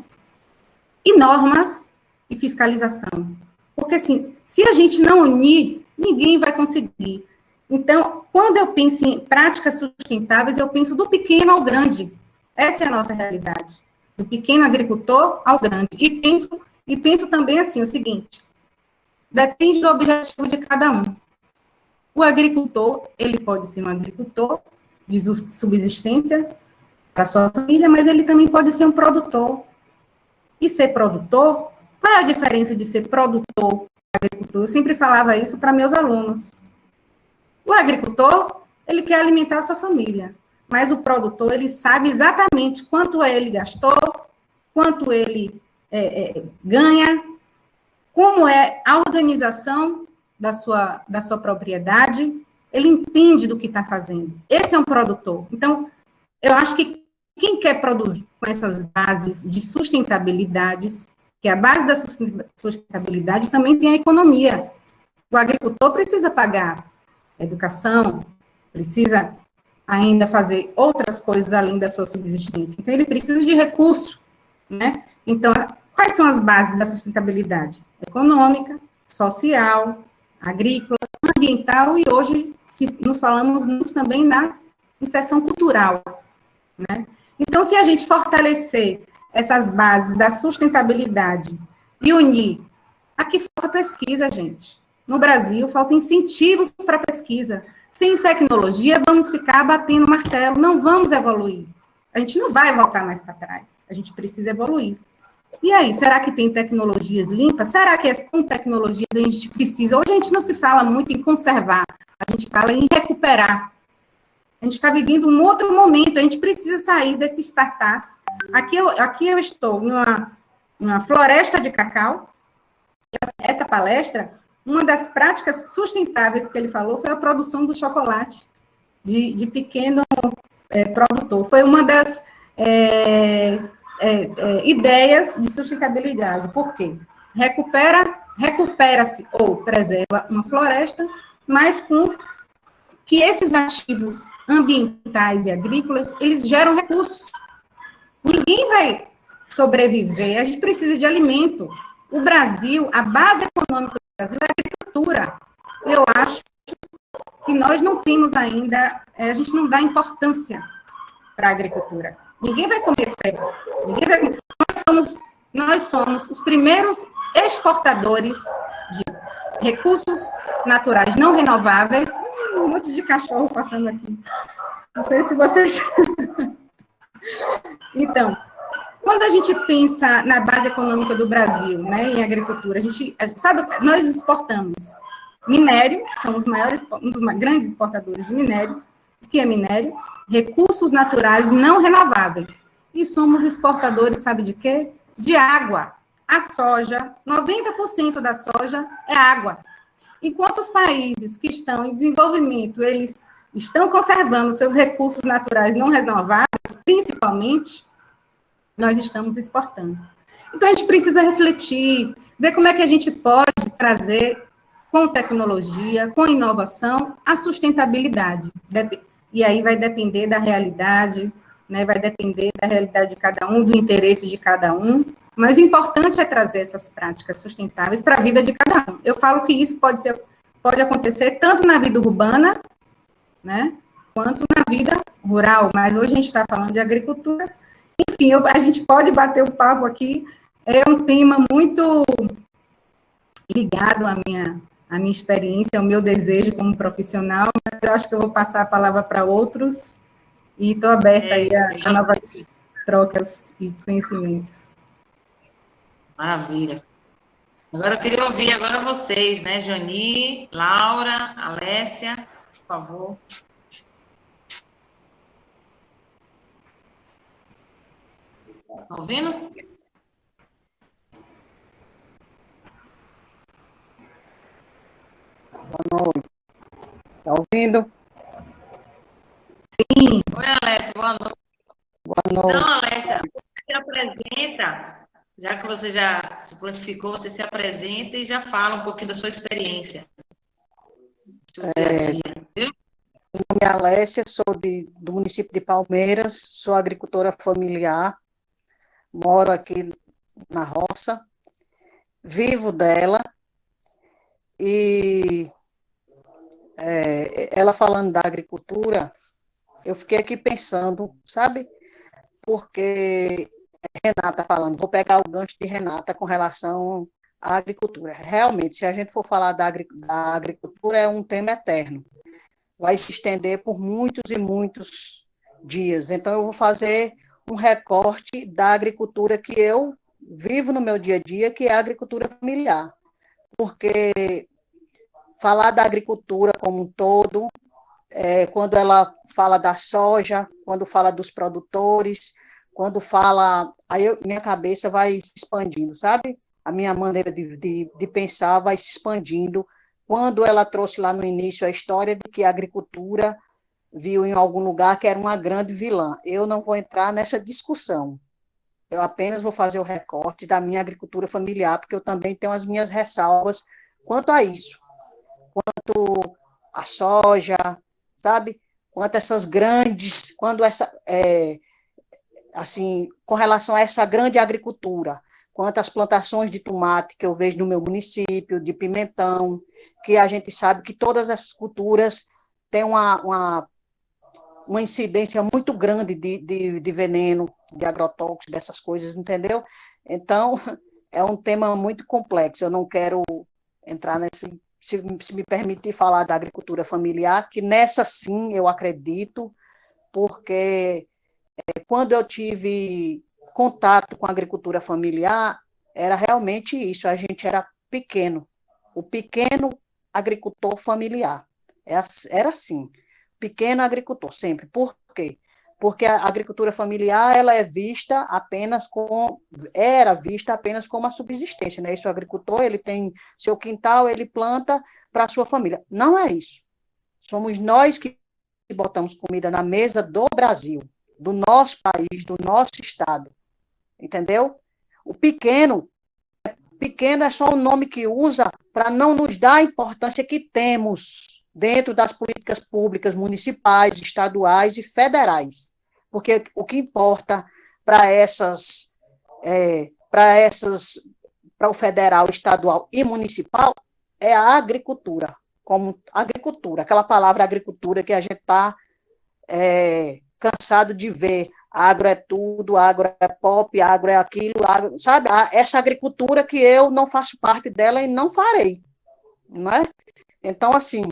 E normas e fiscalização. Porque, assim, se a gente não unir, ninguém vai conseguir. Então, quando eu penso em práticas sustentáveis, eu penso do pequeno ao grande. Essa é a nossa realidade. Do pequeno agricultor ao grande. E penso também assim, o seguinte, depende do objetivo de cada um. O agricultor, ele pode ser um agricultor de subsistência para a sua família, mas ele também pode ser um produtor. E ser produtor, qual é a diferença de ser produtor e agricultor? Eu sempre falava isso para meus alunos. O agricultor, ele quer alimentar a sua família, mas o produtor, ele sabe exatamente quanto ele gastou, quanto ele ganha, como é a organização da sua propriedade, ele entende do que está fazendo. Esse é um produtor. Então, eu acho que quem quer produzir com essas bases de sustentabilidades, que a base da sustentabilidade também tem a economia. O agricultor precisa pagar a educação, precisa ainda fazer outras coisas além da sua subsistência. Então, ele precisa de recurso, né? Então, quais são as bases da sustentabilidade? Econômica, social, agrícola, ambiental e hoje nos falamos muito também na inserção cultural, né? Então, se a gente fortalecer essas bases da sustentabilidade e unir, aqui falta pesquisa, gente. No Brasil, falta incentivos para pesquisa. Sem tecnologia, vamos ficar batendo martelo, não vamos evoluir. A gente não vai voltar mais para trás, a gente precisa evoluir. E aí, será que tem tecnologias limpas? Será que com tecnologias a gente precisa? Hoje a gente não se fala muito em conservar, a gente fala em recuperar. A gente está vivendo um outro momento, a gente precisa sair desses startups. Aqui eu estou em uma floresta de cacau. Essa palestra, uma das práticas sustentáveis que ele falou foi a produção do chocolate de pequeno produtor. Foi uma das ideias de sustentabilidade. Por quê? Recupera-se ou preserva uma floresta, mas com que esses ativos ambientais e agrícolas, eles geram recursos. Ninguém vai sobreviver, a gente precisa de alimento. O Brasil, a base econômica do Brasil é a agricultura. Eu acho que nós não temos ainda, a gente não dá importância para a agricultura. Ninguém vai comer frango. Nós somos os primeiros exportadores de recursos naturais não renováveis. Um monte de cachorro passando aqui. Não sei se vocês... Então, quando a gente pensa na base econômica do Brasil, né, em agricultura, a gente sabe, nós exportamos minério, somos um dos grandes exportadores de minério. O que é minério? Recursos naturais não renováveis. E somos exportadores, sabe de quê? De água. A soja, 90% da soja é água. Enquanto os países que estão em desenvolvimento, eles estão conservando seus recursos naturais não renováveis, principalmente, nós estamos exportando. Então, a gente precisa refletir, ver como é que a gente pode trazer, com tecnologia, com inovação, a sustentabilidade. E aí vai depender da realidade, né, vai depender da realidade de cada um, do interesse de cada um, mas o importante é trazer essas práticas sustentáveis para a vida de cada um. Eu falo que isso pode acontecer tanto na vida urbana, né, quanto na vida rural, mas hoje a gente está falando de agricultura. Enfim, a gente pode bater o papo aqui, é um tema muito ligado à minha experiência, ao meu desejo como profissional, mas eu acho que eu vou passar a palavra para outros e estou aberta aí a novas trocas e conhecimentos. Maravilha. Agora eu queria ouvir agora vocês, né? Jani, Laura, Alessia, por favor. Tá ouvindo? Boa noite. Tá ouvindo? Sim. Oi, Alessia, boa noite. Boa Então, noite. Alessia, você se apresenta, já que você já se prontificou, você se apresenta e já fala um pouquinho da sua experiência, do seu dia a dia, viu? Meu nome é Alessia, sou do município de Palmeiras, sou agricultora familiar, moro aqui na roça, vivo dela e ela falando da agricultura, eu fiquei aqui pensando, sabe? Porque Renata falando, vou pegar o gancho de Renata com relação à agricultura. Realmente, se a gente for falar da agricultura, é um tema eterno. Vai se estender por muitos e muitos dias. Então, eu vou fazer um recorte da agricultura que eu vivo no meu dia a dia, que é a agricultura familiar. Porque falar da agricultura como um todo, quando ela fala da soja, quando fala dos produtores, quando fala. Minha cabeça vai se expandindo, sabe? A minha maneira de pensar vai se expandindo. Quando ela trouxe lá no início a história de que a agricultura viu em algum lugar que era uma grande vilã. Eu não vou entrar nessa discussão. Eu apenas vou fazer o recorte da minha agricultura familiar, porque eu também tenho as minhas ressalvas quanto a isso, quanto a soja, sabe? Quanto essas grandes, quando essa, assim, com relação a essa grande agricultura, quanto às plantações de tomate que eu vejo no meu município, de pimentão, que a gente sabe que todas essas culturas têm uma incidência muito grande de veneno, de agrotóxicos, dessas coisas, entendeu? Então, é um tema muito complexo. Eu não quero entrar nesse. Se me permitir falar da agricultura familiar, que nessa sim eu acredito, porque quando eu tive contato com a agricultura familiar, era realmente isso, a gente era pequeno, o pequeno agricultor familiar, era assim, pequeno agricultor, sempre. Por quê? Porque a agricultura familiar, ela era vista apenas como a subsistência, né? Esse agricultor, ele tem seu quintal, ele planta para a sua família. Não é isso. Somos nós que botamos comida na mesa do Brasil, do nosso país, do nosso estado, entendeu? O pequeno é só um nome que usa para não nos dar a importância que temos dentro das políticas públicas municipais, estaduais e federais. Porque o que importa para para o federal, estadual e municipal é a agricultura, como agricultura, aquela palavra agricultura que a gente está cansado de ver. Agro é tudo, agro é pop, agro é aquilo, agro, sabe? Essa agricultura que eu não faço parte dela e não farei, não é? Então, assim,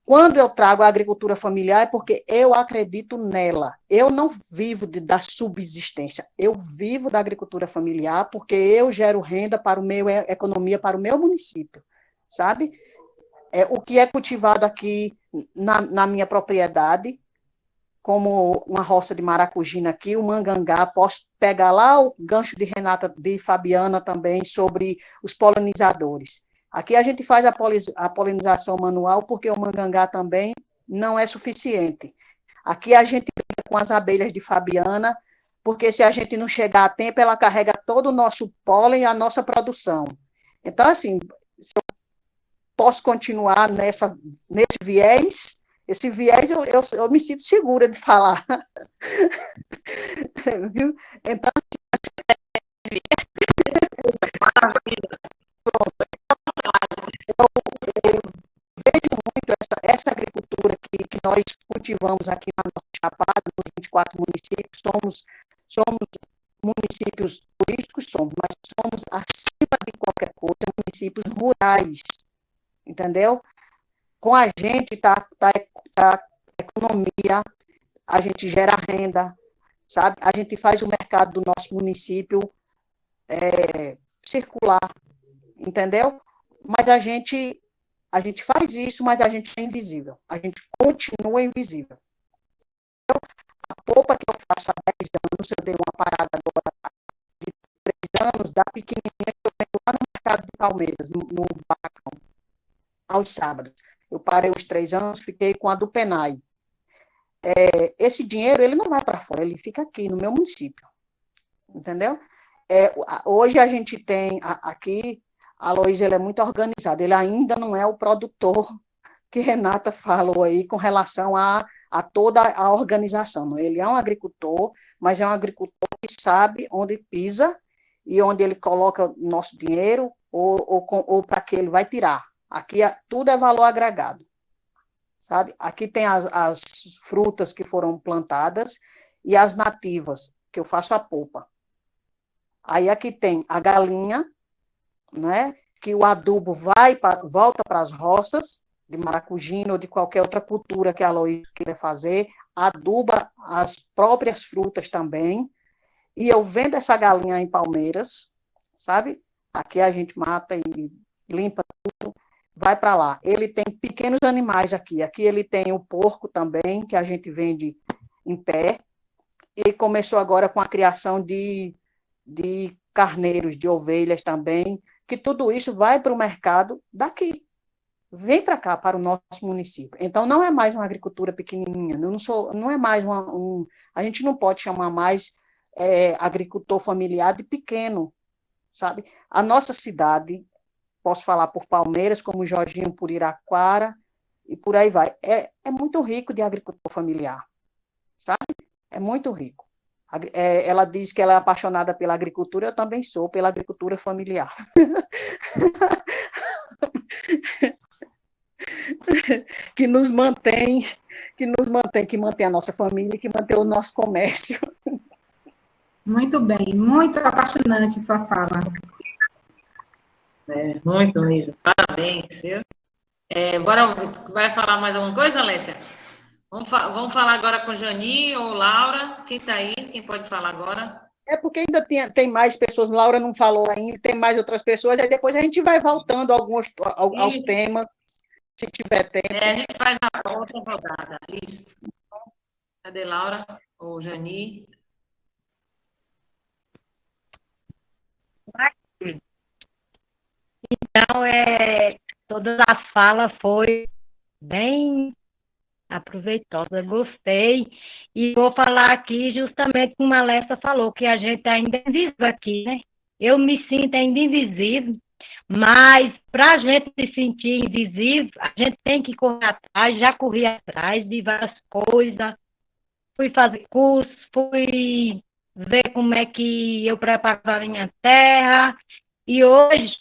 quando eu trago a agricultura familiar é porque eu acredito nela. Eu não vivo da subsistência, eu vivo da agricultura familiar porque eu gero renda para economia para o meu município, sabe? O que é cultivado aqui na minha propriedade, como uma roça de maracujina aqui, o mangangá, posso pegar lá o gancho de Renata, de Fabiana também, sobre os polinizadores. Aqui a gente faz a polinização manual, porque o mangangá também não é suficiente. Aqui a gente brinca com as abelhas de Fabiana, porque se a gente não chegar a tempo, ela carrega todo o nosso pólen e a nossa produção. Então, assim, se eu posso continuar nesse viés, esse viés eu me sinto segura de falar. Viu? Então, eu vejo muito essa agricultura que nós cultivamos aqui na nossa Chapada, nos 24 municípios, somos municípios turísticos, mas somos, acima de qualquer coisa, municípios rurais, entendeu? Com a gente tá economia, a gente gera renda, sabe? A gente faz o mercado do nosso município circular, entendeu? Mas a gente faz isso, mas a gente é invisível. A gente continua invisível. A polpa que eu faço há 10 anos, eu dei uma parada agora anos, da pequenininha que eu vendo lá no mercado de Palmeiras, no Barracão, aos sábados. Eu parei os 3 anos, fiquei com a do Penai. Esse dinheiro, ele não vai para fora, ele fica aqui, no meu município. Entendeu? Hoje a gente tem aqui, a Luísa, ele é muito organizado, ele ainda não é o produtor que Renata falou aí com relação a toda a organização. Ele é um agricultor, mas é um agricultor que sabe onde pisa e onde ele coloca nosso dinheiro ou para que ele vai tirar. Aqui tudo é valor agregado, sabe? Aqui tem as frutas que foram plantadas e as nativas, que eu faço a polpa. Aí aqui tem a galinha, né? Que o adubo volta para as roças, de maracujina ou de qualquer outra cultura que a Luísa queira fazer, aduba as próprias frutas também, e eu vendo essa galinha em Palmeiras, sabe? Aqui a gente mata e limpa tudo, vai para lá. Ele tem pequenos animais aqui ele tem o porco também, que a gente vende em pé, e começou agora com a criação de carneiros, de ovelhas também, que tudo isso vai para o mercado daqui. Vem para cá, para o nosso município. Então, não é mais uma agricultura pequenininha, não é mais a gente não pode chamar mais agricultor familiar de pequeno, sabe? A nossa cidade, posso falar por Palmeiras, como Jorginho, por Iraquara, e por aí vai. É muito rico de agricultor familiar, sabe? É muito rico. Ela diz que ela é apaixonada pela agricultura, eu também sou, pela agricultura familiar. que mantém a nossa família, que mantém o nosso comércio. Muito bem, muito apaixonante sua fala. Muito mesmo, parabéns, viu? Agora, vai falar mais alguma coisa, Alessia? Vamos falar agora com Jani ou Laura? Quem está aí? Quem pode falar agora? Porque ainda tem mais pessoas, Laura não falou ainda, tem mais outras pessoas, aí depois a gente vai voltando aos temas, se tiver tempo. A gente faz a outra rodada. Isso. Cadê Laura ou Jani? Então, todas as falas foi bem aproveitosa, gostei, e vou falar aqui justamente como a Alessia falou, que a gente ainda é invisível aqui, né? Eu me sinto ainda invisível, mas para a gente se sentir invisível, a gente tem que correr atrás, já corri atrás de várias coisas, fui fazer curso, fui ver como é que eu preparava a minha terra, e hoje,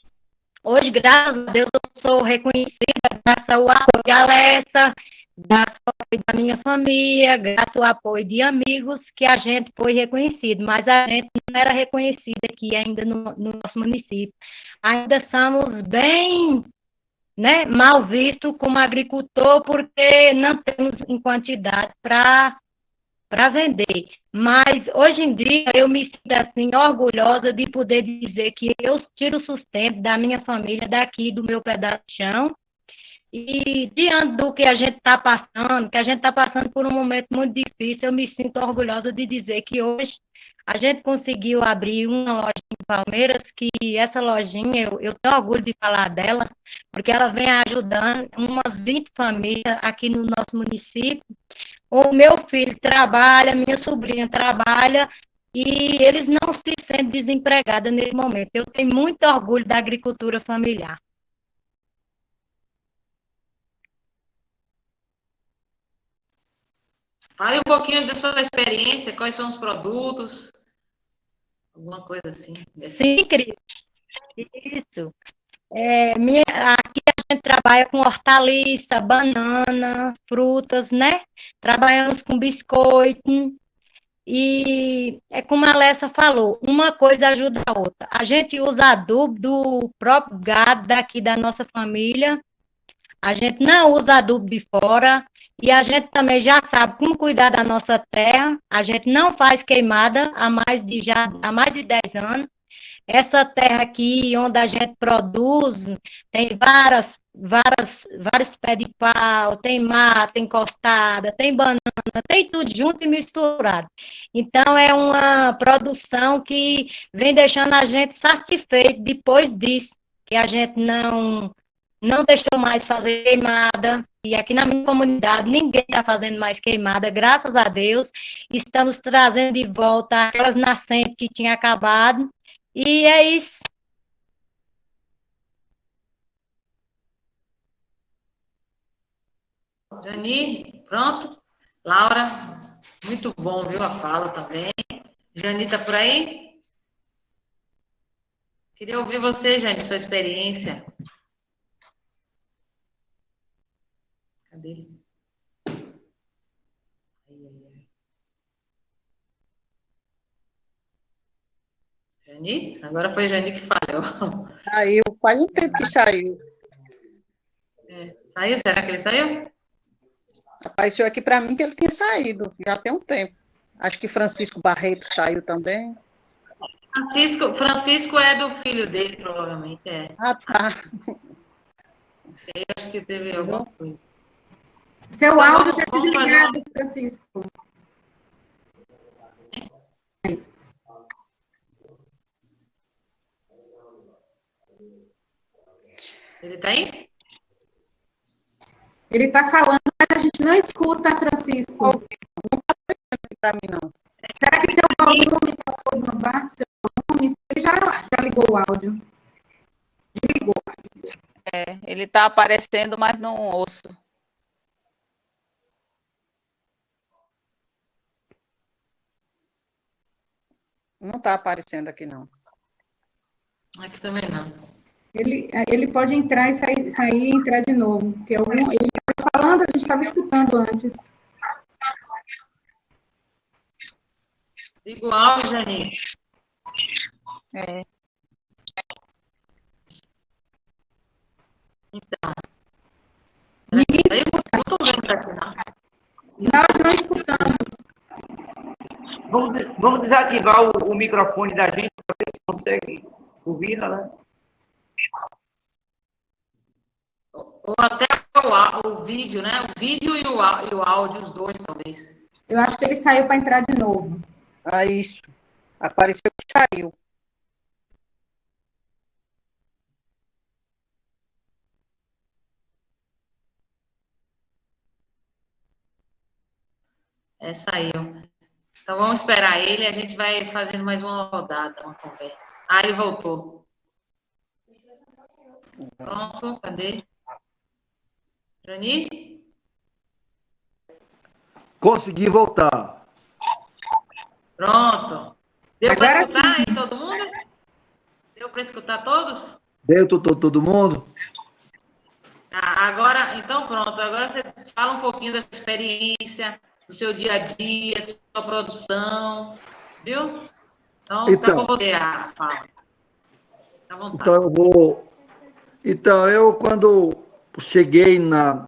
graças a Deus, eu sou reconhecida graças ao apoio da Alessia, graças ao apoio da minha família, graças ao apoio de amigos, que a gente foi reconhecido, mas a gente não era reconhecido aqui ainda no nosso município. Ainda somos bem, né, mal vistos como agricultor, porque não temos em quantidade para vender. Mas, hoje em dia, eu me sinto assim, orgulhosa de poder dizer que eu tiro o sustento da minha família daqui, do meu pedaço de chão. E, diante do que a gente está passando por um momento muito difícil, eu me sinto orgulhosa de dizer que hoje a gente conseguiu abrir uma loja em Palmeiras, que essa lojinha, eu tenho orgulho de falar dela, porque ela vem ajudando umas 20 famílias aqui no nosso município. O meu filho trabalha, minha sobrinha trabalha, e eles não se sentem desempregados nesse momento. Eu tenho muito orgulho da agricultura familiar. Fale um pouquinho da sua experiência, quais são os produtos, alguma coisa assim. Sim, Cris. Isso. Aqui a gente trabalha com hortaliça, banana, frutas, né? Trabalhamos com biscoito. E é como a Alessia falou, uma coisa ajuda a outra. A gente usa adubo do próprio gado daqui da nossa família. A gente não usa adubo de fora. E a gente também já sabe como cuidar da nossa terra. A gente não faz queimada há mais de 10 anos. essa terra aqui, onde a gente produz, tem vários pés de pau, tem mata encostada, tem banana, tem tudo junto e misturado. Então, é uma produção que vem deixando a gente satisfeito depois disso, que a gente não deixou mais fazer queimada, e aqui na minha comunidade ninguém está fazendo mais queimada, graças a Deus, estamos trazendo de volta aquelas nascentes que tinham acabado, e é isso. Jani, pronto? Laura, muito bom, viu, a fala também. Jani, está por aí? Queria ouvir você, Jani, sua experiência. Cadê ele? Jani? Agora foi Jani que falhou. Saiu, faz um tempo que saiu. Saiu? Será que ele saiu? Apareceu aqui para mim que ele tinha saído, já tem um tempo. Acho que Francisco Barreto saiu também. Francisco é do filho dele, provavelmente. É. Ah, tá. Eu acho que teve alguma coisa. Seu Então, áudio está vamos desligado, Francisco. Ele está aí? Ele está falando, mas a gente não escuta, Francisco. Não está para mim, não. Será que seu volume está todo no bar? Seu volume? Ele já ligou o áudio. Desligou. Ele está aparecendo, mas não ouço. Não está aparecendo aqui, não. Aqui também não. Ele pode entrar e sair e entrar de novo. Porque ele estava falando, a gente estava escutando antes. Liga o áudio, Jani. Então. Ninguém Saiu? escuta. Não estou vendo aqui, não. Nós não escutamos. Vamos desativar o microfone da gente para ver se consegue ouvir, né? Ou até o vídeo, né? O vídeo e o áudio, os dois, talvez. Eu acho que ele saiu para entrar de novo. Ah, isso. Apareceu que saiu. Saiu. Então vamos esperar ele e a gente vai fazendo mais uma rodada, uma conversa. Ah, ele voltou. Pronto, cadê? Jani? Consegui voltar. Pronto. Deu para Agora escutar sim. aí todo mundo? Deu para escutar todos? Deu todo mundo? Agora, então pronto. Agora você fala um pouquinho da sua experiência, do seu dia a dia, da sua produção, viu? Então, está com você a fala. Fica à vontade. Então, eu quando cheguei na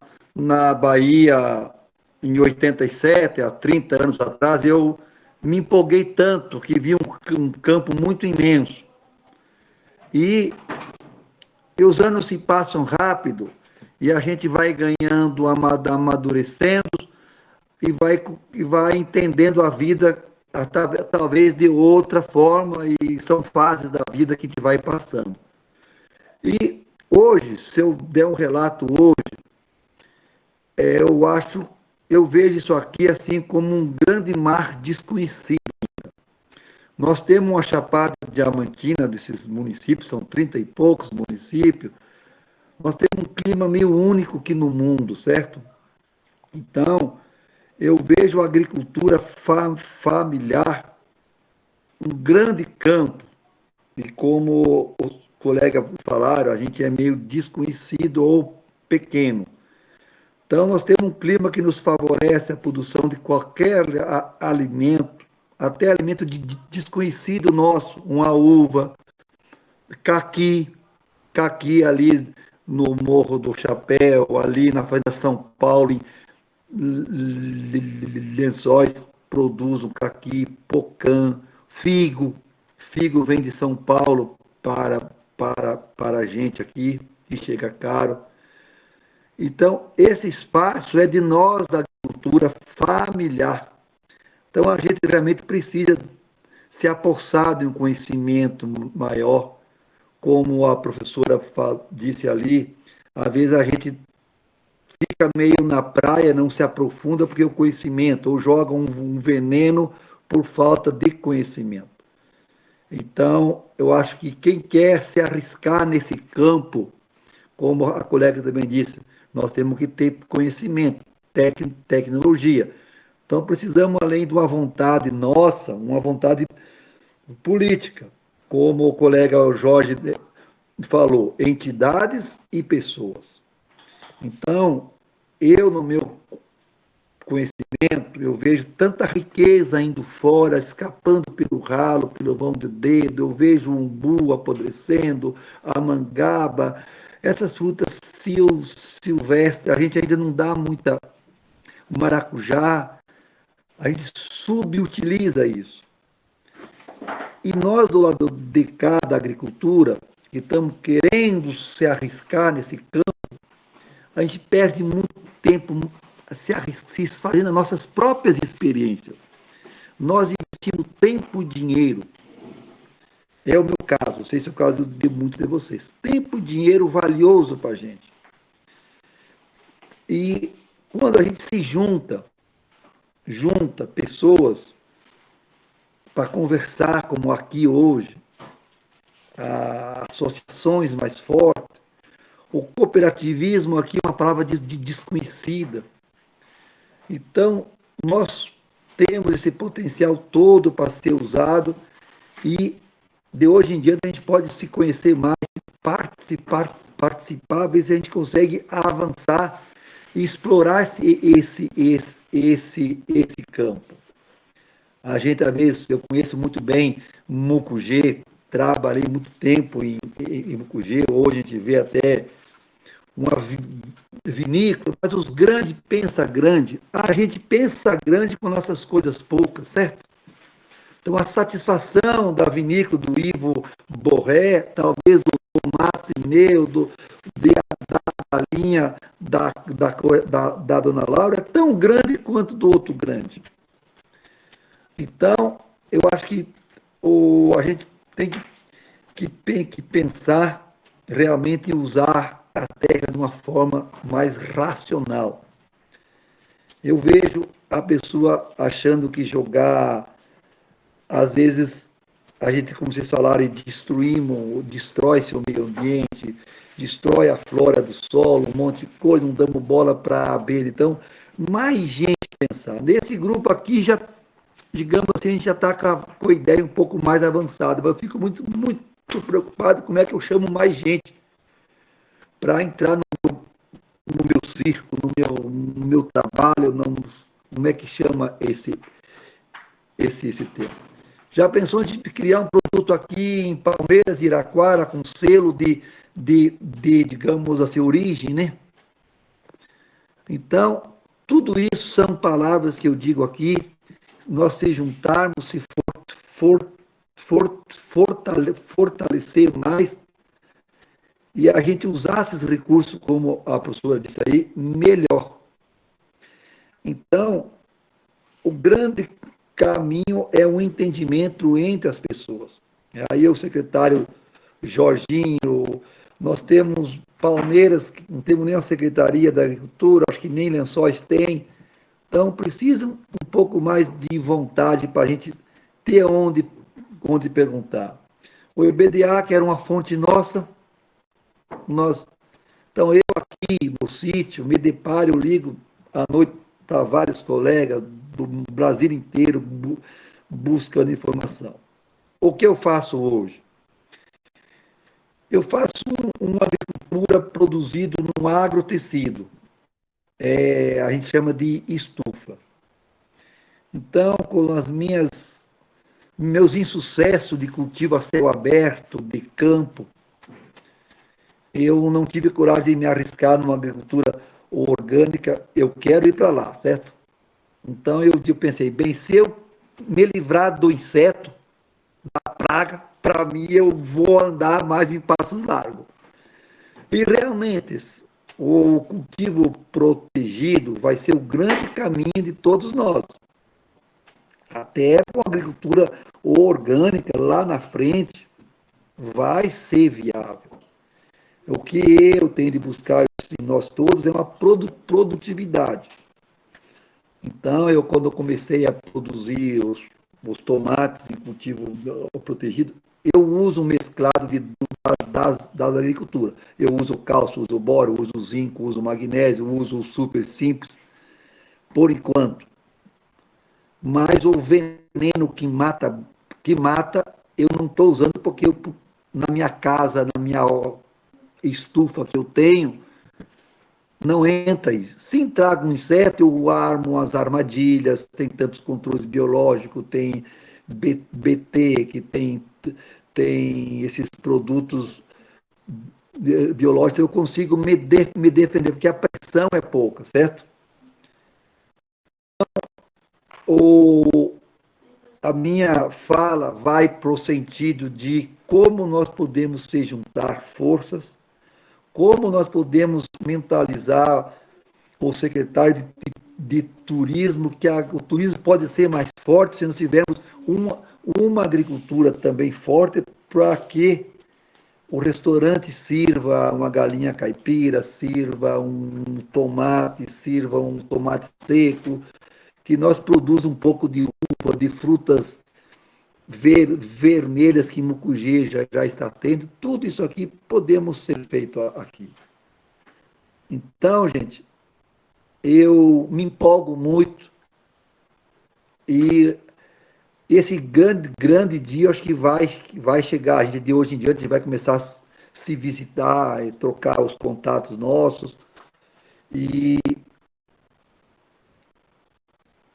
Bahia em 87, há 30 anos atrás, eu me empolguei tanto que vi um campo muito imenso. E os anos se passam rápido e a gente vai ganhando, amadurecendo e vai entendendo a vida talvez de outra forma, e são fases da vida que a gente vai passando. E hoje, se eu der um relato hoje, eu vejo isso aqui assim como um grande mar desconhecido. Nós temos uma Chapada Diamantina desses municípios, são 30 e poucos municípios. Nós temos um clima meio único aqui no mundo, certo? Então, eu vejo a agricultura familiar um grande campo. E como os colegas falaram, a gente é meio desconhecido ou pequeno. Então, nós temos um clima que nos favorece a produção de qualquer alimento, até alimento desconhecido nosso, uma uva, caqui ali no Morro do Chapéu, ali na Fazenda São Paulo, em Lençóis, produz um caqui, pocã, figo figo vem de São Paulo para a gente aqui, e chega caro. Então, esse espaço é de nós, da agricultura familiar. Então, a gente realmente precisa se apossar de um conhecimento maior, como a professora disse ali, às vezes a gente fica meio na praia, não se aprofunda porque o conhecimento, ou joga um veneno por falta de conhecimento. Então, eu acho que quem quer se arriscar nesse campo, como a colega também disse, nós temos que ter conhecimento, tecnologia. Então, precisamos, além de uma vontade nossa, uma vontade política, como o colega Jorge falou, entidades e pessoas. Então, eu, no meu conhecimento, eu vejo tanta riqueza indo fora, escapando pelo ralo, pelo vão do dedo, eu vejo o umbu apodrecendo, a mangaba, essas frutas silvestres, a gente ainda não dá muita maracujá, a gente subutiliza isso. E nós, do lado de cá da agricultura, que estamos querendo se arriscar nesse campo, a gente perde muito tempo se fazendo as nossas próprias experiências. Nós investimos tempo e dinheiro. É o meu caso, não sei se é o caso de muitos de vocês. Tempo e dinheiro valioso para a gente. E quando a gente se junta pessoas para conversar, como aqui hoje, associações mais fortes, o cooperativismo aqui é uma palavra desconhecida. Então, nós temos esse potencial todo para ser usado e, de hoje em dia, a gente pode se conhecer mais, participar, ver se a gente consegue avançar e explorar esse campo. A gente, às vezes, eu conheço muito bem Mucugê, trabalhei muito tempo em Mucugê, hoje a gente vê até uma vinícola, mas os grandes pensam grande. A gente pensa grande com nossas coisas poucas, certo? Então, a satisfação da vinícola do Ivo Borré, talvez do Tomate Neudo, da linha da Dona Laura, é tão grande quanto do outro grande. Então, eu acho que a gente tem que pensar realmente em usar a terra de uma forma mais racional. Eu vejo a pessoa achando que jogar, às vezes, a gente, como vocês falaram, destrói-se o meio ambiente, destrói a flora do solo, um monte de coisa, não damos bola para a abelha. Então, mais gente pensar. Nesse grupo aqui, já, digamos assim, a gente já está com a ideia um pouco mais avançada. Eu fico muito preocupado como é que eu chamo mais gente para entrar no meu circo, no meu trabalho, como é que chama esse tema. Já pensou de criar um produto aqui em Palmeiras, Iraquara, com selo de digamos assim, origem, né? Então, tudo isso são palavras que eu digo aqui, nós se juntarmos, se fortalecer mais, e a gente usar esses recursos, como a professora disse aí, melhor. Então, o grande caminho é um entendimento entre as pessoas. Aí o secretário Jorginho, nós temos Palmeiras, que não temos nem a Secretaria da Agricultura, acho que nem Lençóis tem. Então, precisam um pouco mais de vontade para a gente ter onde perguntar. O EBDA, que era uma fonte nossa, então eu aqui no sítio, me deparo, eu ligo à noite para vários colegas do Brasil inteiro buscando informação. O que eu faço hoje? Eu faço uma agricultura produzida num agrotecido. A gente chama de estufa. Então, com meus insucessos de cultivo a céu aberto, de campo, eu não tive coragem de me arriscar numa agricultura orgânica. Eu quero ir para lá, certo? Então, eu pensei, bem, se eu me livrar do inseto, da praga, larga, para mim eu vou andar mais em passos largos. E realmente, o cultivo protegido vai ser o grande caminho de todos nós. Até com a agricultura orgânica lá na frente vai ser viável. O que eu tenho de buscar em nós todos é uma produtividade. Então, quando eu comecei a produzir os tomates em cultivo protegido, eu uso um mesclado da agricultura. Eu uso cálcio, uso boro, uso zinco, uso magnésio, uso o super simples, por enquanto. Mas o veneno que mata, eu não estou usando porque na minha casa, na minha estufa que eu tenho, não entra isso. Se entrar algum inseto, eu armo as armadilhas, tem tantos controles biológicos, tem BT, que tem esses produtos biológicos, eu consigo me defender, porque a pressão é pouca, certo? A minha fala vai para o sentido de como nós podemos se juntar forças, como nós podemos mentalizar o secretário de turismo, que o turismo pode ser mais forte se nós tivermos uma agricultura também forte, para que o restaurante sirva uma galinha caipira, sirva um tomate seco, que nós produzamos um pouco de uva, de frutas vermelhas que Mucugê já está tendo. Tudo isso aqui podemos ser feito aqui. Então, gente, eu me empolgo muito e esse grande dia, eu acho que vai chegar. A gente, de hoje em diante, a gente vai começar a se visitar e trocar os contatos nossos. E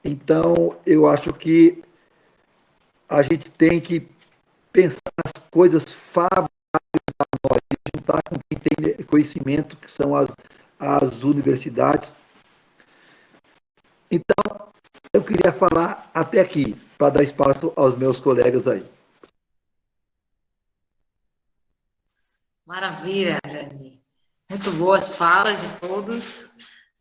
então, eu acho que a gente tem que pensar nas coisas favoráveis a nós, juntar com quem tem conhecimento, que são as universidades. Então, eu queria falar até aqui, para dar espaço aos meus colegas aí. Maravilha, Jani. Muito boas falas de todos,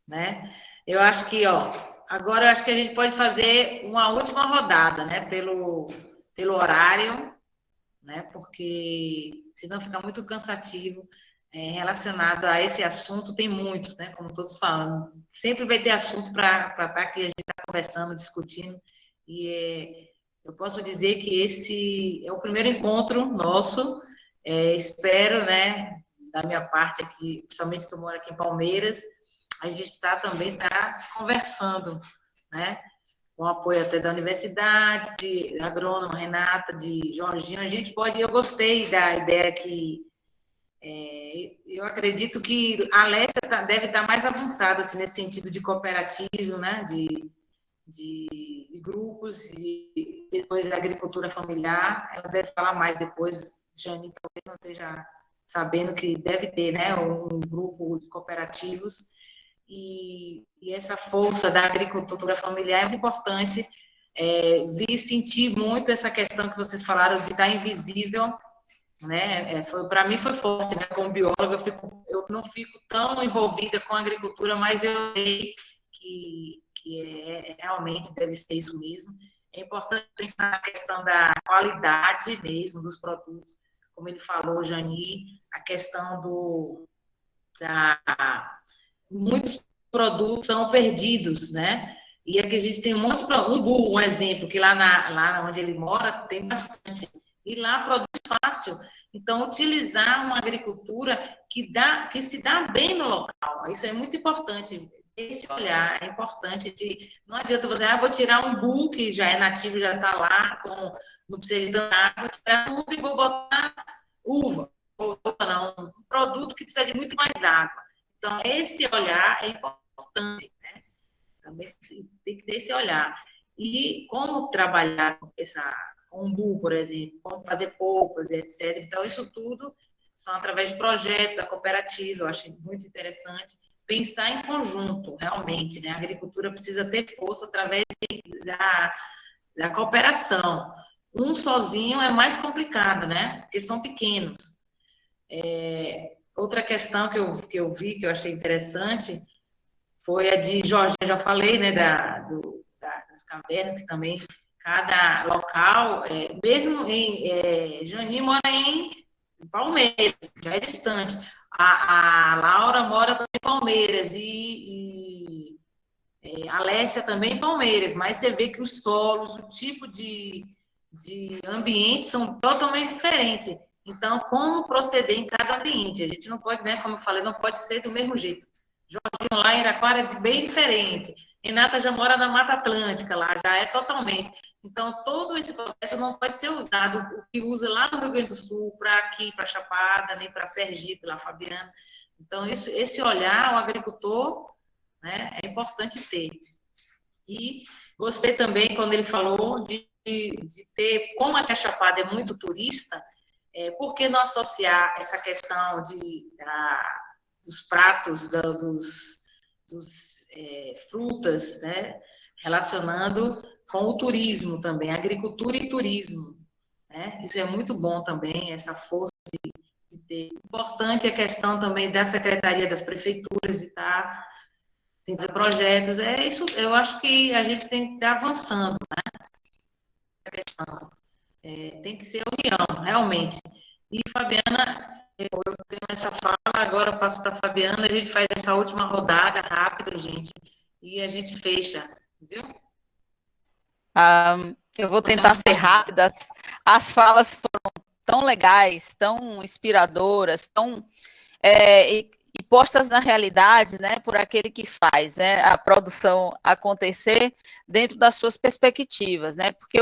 né? Eu acho que, agora eu acho que a gente pode fazer uma última rodada, né? Pelo horário, né? Porque senão fica muito cansativo. Relacionado a esse assunto, tem muitos, né? Como todos falando. Sempre vai ter assunto para estar aqui, a gente está conversando, discutindo. E eu posso dizer que esse é o primeiro encontro nosso. Espero, né? Da minha parte aqui, principalmente que eu moro aqui em Palmeiras, a gente também está conversando, né? Com apoio até da universidade, de agrônoma Renata, de Jorginho. A gente pode, eu gostei da ideia que eu acredito que a Alessia deve estar mais avançada assim, nesse sentido de cooperativo, né? De grupos, e depois da agricultura familiar. Ela deve falar mais depois. Jani talvez não esteja sabendo que deve ter, né? Um grupo de cooperativos. E essa força da agricultura familiar é muito importante. Vi sentir muito essa questão que vocês falaram de estar invisível, né? Para mim foi forte, né? Como bióloga, eu não fico tão envolvida com a agricultura, mas eu sei que realmente deve ser isso mesmo. É importante pensar na questão da qualidade mesmo dos produtos, como ele falou, Jani, a questão muitos produtos são perdidos, né? E aqui a gente tem um monte de produtos, um exemplo, que lá onde ele mora tem bastante, e lá produz fácil. Então, utilizar uma agricultura que se dá bem no local, isso é muito importante. Esse olhar é importante. Não adianta você, vou tirar um bull que já é nativo, já está lá, não precisa de tanta água, tirar tudo e vou botar uva. Não, um produto que precisa de muito mais água. Então, esse olhar é importante, né? Também tem que ter esse olhar. E como trabalhar com umbu, por exemplo, como fazer polpas, etc. Então, isso tudo são através de projetos, da cooperativa, eu acho muito interessante. Pensar em conjunto, realmente, né? A agricultura precisa ter força através da cooperação. Um sozinho é mais complicado, né? Porque são pequenos. Outra questão que eu vi, que eu achei interessante, foi a de Jorge, eu já falei, né, das cavernas, que também cada local, mesmo em. Jani mora em Palmeiras, já é distante. A Laura mora também em Palmeiras e a Alessia também em Palmeiras, mas você vê que os solos, o tipo de ambiente são totalmente diferentes. Então, como proceder em cada ambiente? A gente não pode, né, como eu falei, não pode ser do mesmo jeito. Jorginho lá em Iraquara é bem diferente. Renata já mora na Mata Atlântica, lá já é totalmente. Então, todo esse processo não pode ser usado, o que usa lá no Rio Grande do Sul, para aqui, para Chapada, nem para Sergipe, lá Fabiana. Então, esse olhar, o agricultor, né, é importante ter. E gostei também quando ele falou de ter, como a Chapada é muito turista, por que não associar essa questão dos pratos, dos frutas, né, relacionando com o turismo também, agricultura e turismo, né? Isso é muito bom também, essa força de ter. Importante a questão também da Secretaria das Prefeituras de estar dentro de projetos, isso, eu acho que a gente tem que estar avançando, tem que ser união, realmente. E, Fabiana, eu tenho essa fala, agora eu passo para a Fabiana, a gente faz essa última rodada rápida, gente, e a gente fecha, viu? Eu vou tentar ser rápida. As falas foram tão legais, tão inspiradoras, tão e postas na realidade, né, por aquele que faz, né, a produção acontecer dentro das suas perspectivas, né, porque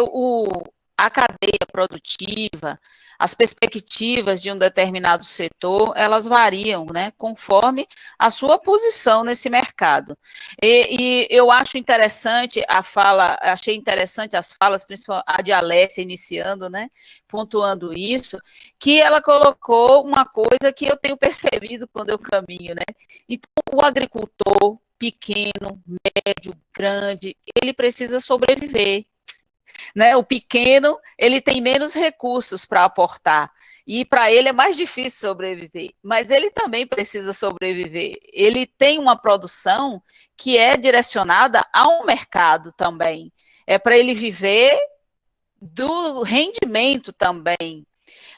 a cadeia produtiva, as perspectivas de um determinado setor, elas variam, né, conforme a sua posição nesse mercado. E eu acho interessante achei interessante as falas, principalmente a de Alessia iniciando, né, pontuando isso, que ela colocou uma coisa que eu tenho percebido quando eu caminho, né? Então, o agricultor pequeno, médio, grande, ele precisa sobreviver, né? O pequeno, ele tem menos recursos para aportar, e para ele é mais difícil sobreviver, mas ele também precisa sobreviver. Ele tem uma produção que é direcionada ao mercado também, é para ele viver do rendimento também,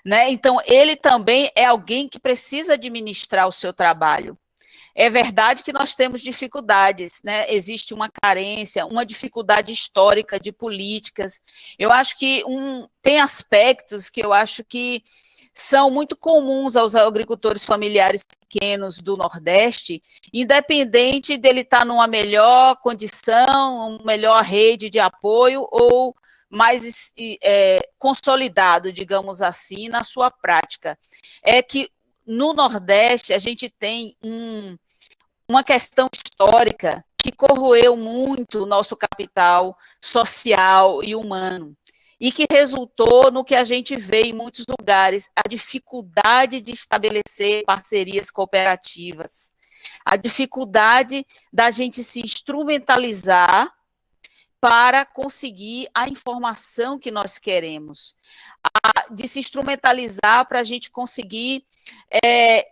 né? Então, ele também é alguém que precisa administrar o seu trabalho. É verdade que nós temos dificuldades, né? Existe uma carência, uma dificuldade histórica de políticas. Eu acho que tem aspectos que eu acho que são muito comuns aos agricultores familiares pequenos do Nordeste, independente dele estar numa melhor condição, uma melhor rede de apoio ou mais consolidado, digamos assim, na sua prática. É que no Nordeste a gente tem uma questão histórica que corroeu muito o nosso capital social e humano, e que resultou no que a gente vê em muitos lugares, a dificuldade de estabelecer parcerias cooperativas, a dificuldade da gente se instrumentalizar para conseguir a informação que nós queremos, de se instrumentalizar para a gente conseguir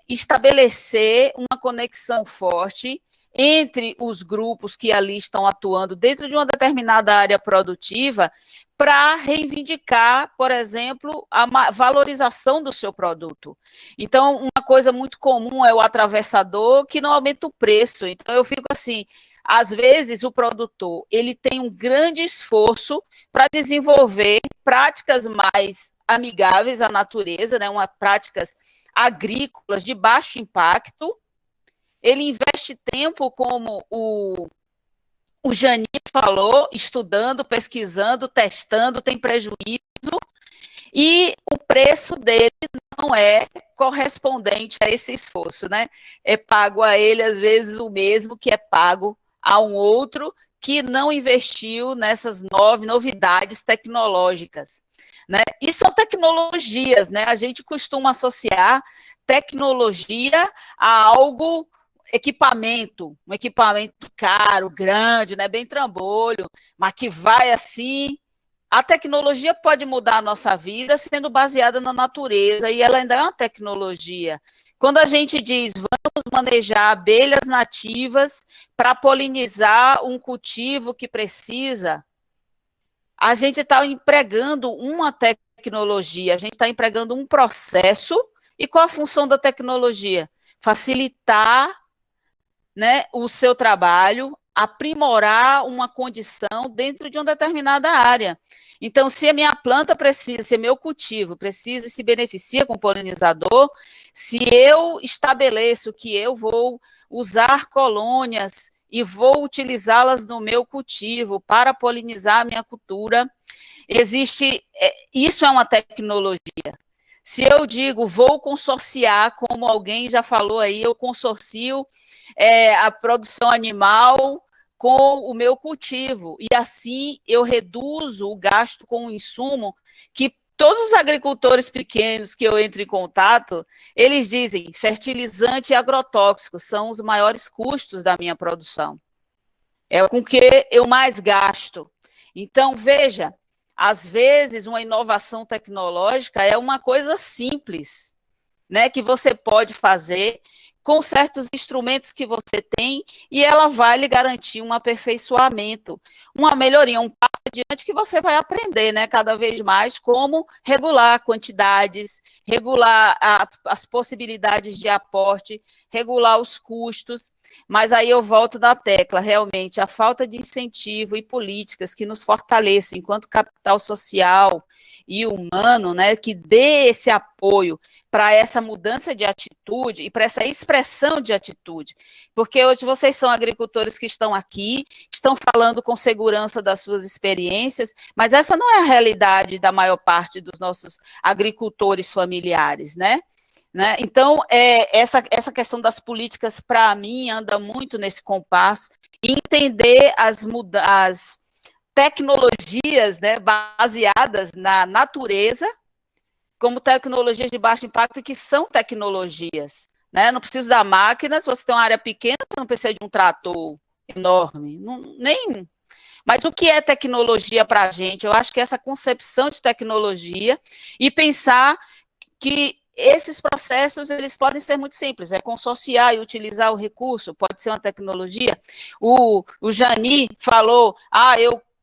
estabelecer uma conexão forte entre os grupos que ali estão atuando dentro de uma determinada área produtiva para reivindicar, por exemplo, a valorização do seu produto. Então, uma coisa muito comum é o atravessador que não aumenta o preço. Então, eu fico assim, às vezes o produtor ele tem um grande esforço para desenvolver práticas mais amigáveis à natureza, né, práticas agrícolas de baixo impacto. Ele investe tempo, como o Jani falou, estudando, pesquisando, testando, tem prejuízo, e o preço dele não é correspondente a esse esforço, né? É pago a ele, às vezes, o mesmo que é pago a um outro que não investiu nessas novidades tecnológicas, né? E são tecnologias, né? A gente costuma associar tecnologia a algo, um equipamento caro, grande, né? Bem trambolho, mas que vai assim a tecnologia pode mudar a nossa vida sendo baseada na natureza, e ela ainda é uma tecnologia. Quando a gente diz, vamos manejar abelhas nativas para polinizar um cultivo que precisa, a gente está empregando uma tecnologia, a gente está empregando um processo, e qual a função da tecnologia? Facilitar, né, o seu trabalho, aprimorar uma condição dentro de uma determinada área. Então, se a minha planta precisa, se meu cultivo precisa e se beneficia com polinizador, se eu estabeleço que eu vou usar colônias e vou utilizá-las no meu cultivo para polinizar a minha cultura, isso é uma tecnologia. Se eu digo, vou consorciar, como alguém já falou aí, eu consorcio a produção animal com o meu cultivo, e assim eu reduzo o gasto com o insumo que todos os agricultores pequenos que eu entro em contato, eles dizem, fertilizante e agrotóxico são os maiores custos da minha produção. É com que eu mais gasto. Então, veja, às vezes uma inovação tecnológica é uma coisa simples, né, que você pode fazer com certos instrumentos que você tem, e ela vai lhe garantir um aperfeiçoamento, uma melhoria, um passo adiante que você vai aprender, né, cada vez mais como regular quantidades, regular as possibilidades de aporte, regular os custos, mas aí eu volto na tecla, realmente, a falta de incentivo e políticas que nos fortalecem enquanto capital social e humano, né, que dê esse apoio para essa mudança de atitude e para essa expressão de atitude, porque hoje vocês são agricultores que estão aqui, estão falando com segurança das suas experiências, mas essa não é a realidade da maior parte dos nossos agricultores familiares, né? Então, essa questão das políticas, para mim, anda muito nesse compasso, e entender as tecnologias, né, baseadas na natureza, como tecnologias de baixo impacto, que são tecnologias, né? Não precisa da máquina, se você tem uma área pequena, você não precisa de um trator enorme, Mas o que é tecnologia para a gente? Eu acho que essa concepção de tecnologia e pensar que esses processos, eles podem ser muito simples, consorciar e utilizar o recurso, pode ser uma tecnologia. O Jani falou,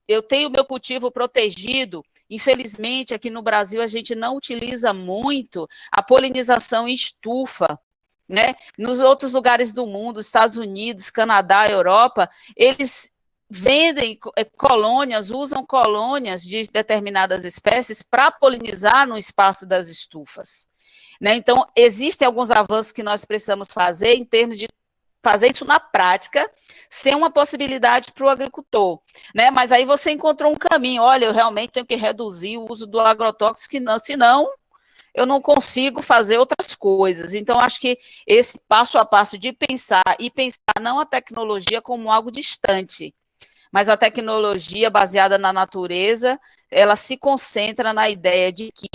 eu tenho meu cultivo protegido. Infelizmente, aqui no Brasil, a gente não utiliza muito a polinização em estufa, né? Nos outros lugares do mundo, Estados Unidos, Canadá, Europa, eles vendem colônias, usam colônias de determinadas espécies para polinizar no espaço das estufas, né? Então, existem alguns avanços que nós precisamos fazer em termos de fazer isso na prática, sem uma possibilidade para o agricultor, né? Mas aí você encontrou um caminho, olha, eu realmente tenho que reduzir o uso do agrotóxico, senão eu não consigo fazer outras coisas. Então, acho que esse passo a passo de pensar não a tecnologia como algo distante, mas a tecnologia baseada na natureza, ela se concentra na ideia de que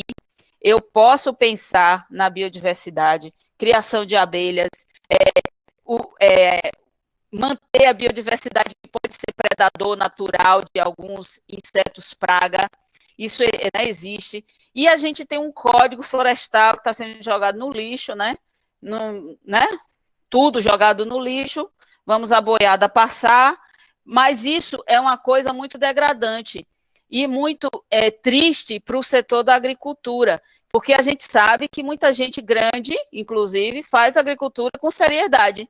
eu posso pensar na biodiversidade, criação de abelhas, manter a biodiversidade que pode ser predador natural de alguns insetos praga, isso existe. E a gente tem um código florestal que está sendo jogado no lixo, né? Tudo jogado no lixo, vamos a boiada passar, mas isso é uma coisa muito degradante e muito triste para o setor da agricultura, porque a gente sabe que muita gente grande, inclusive, faz agricultura com seriedade,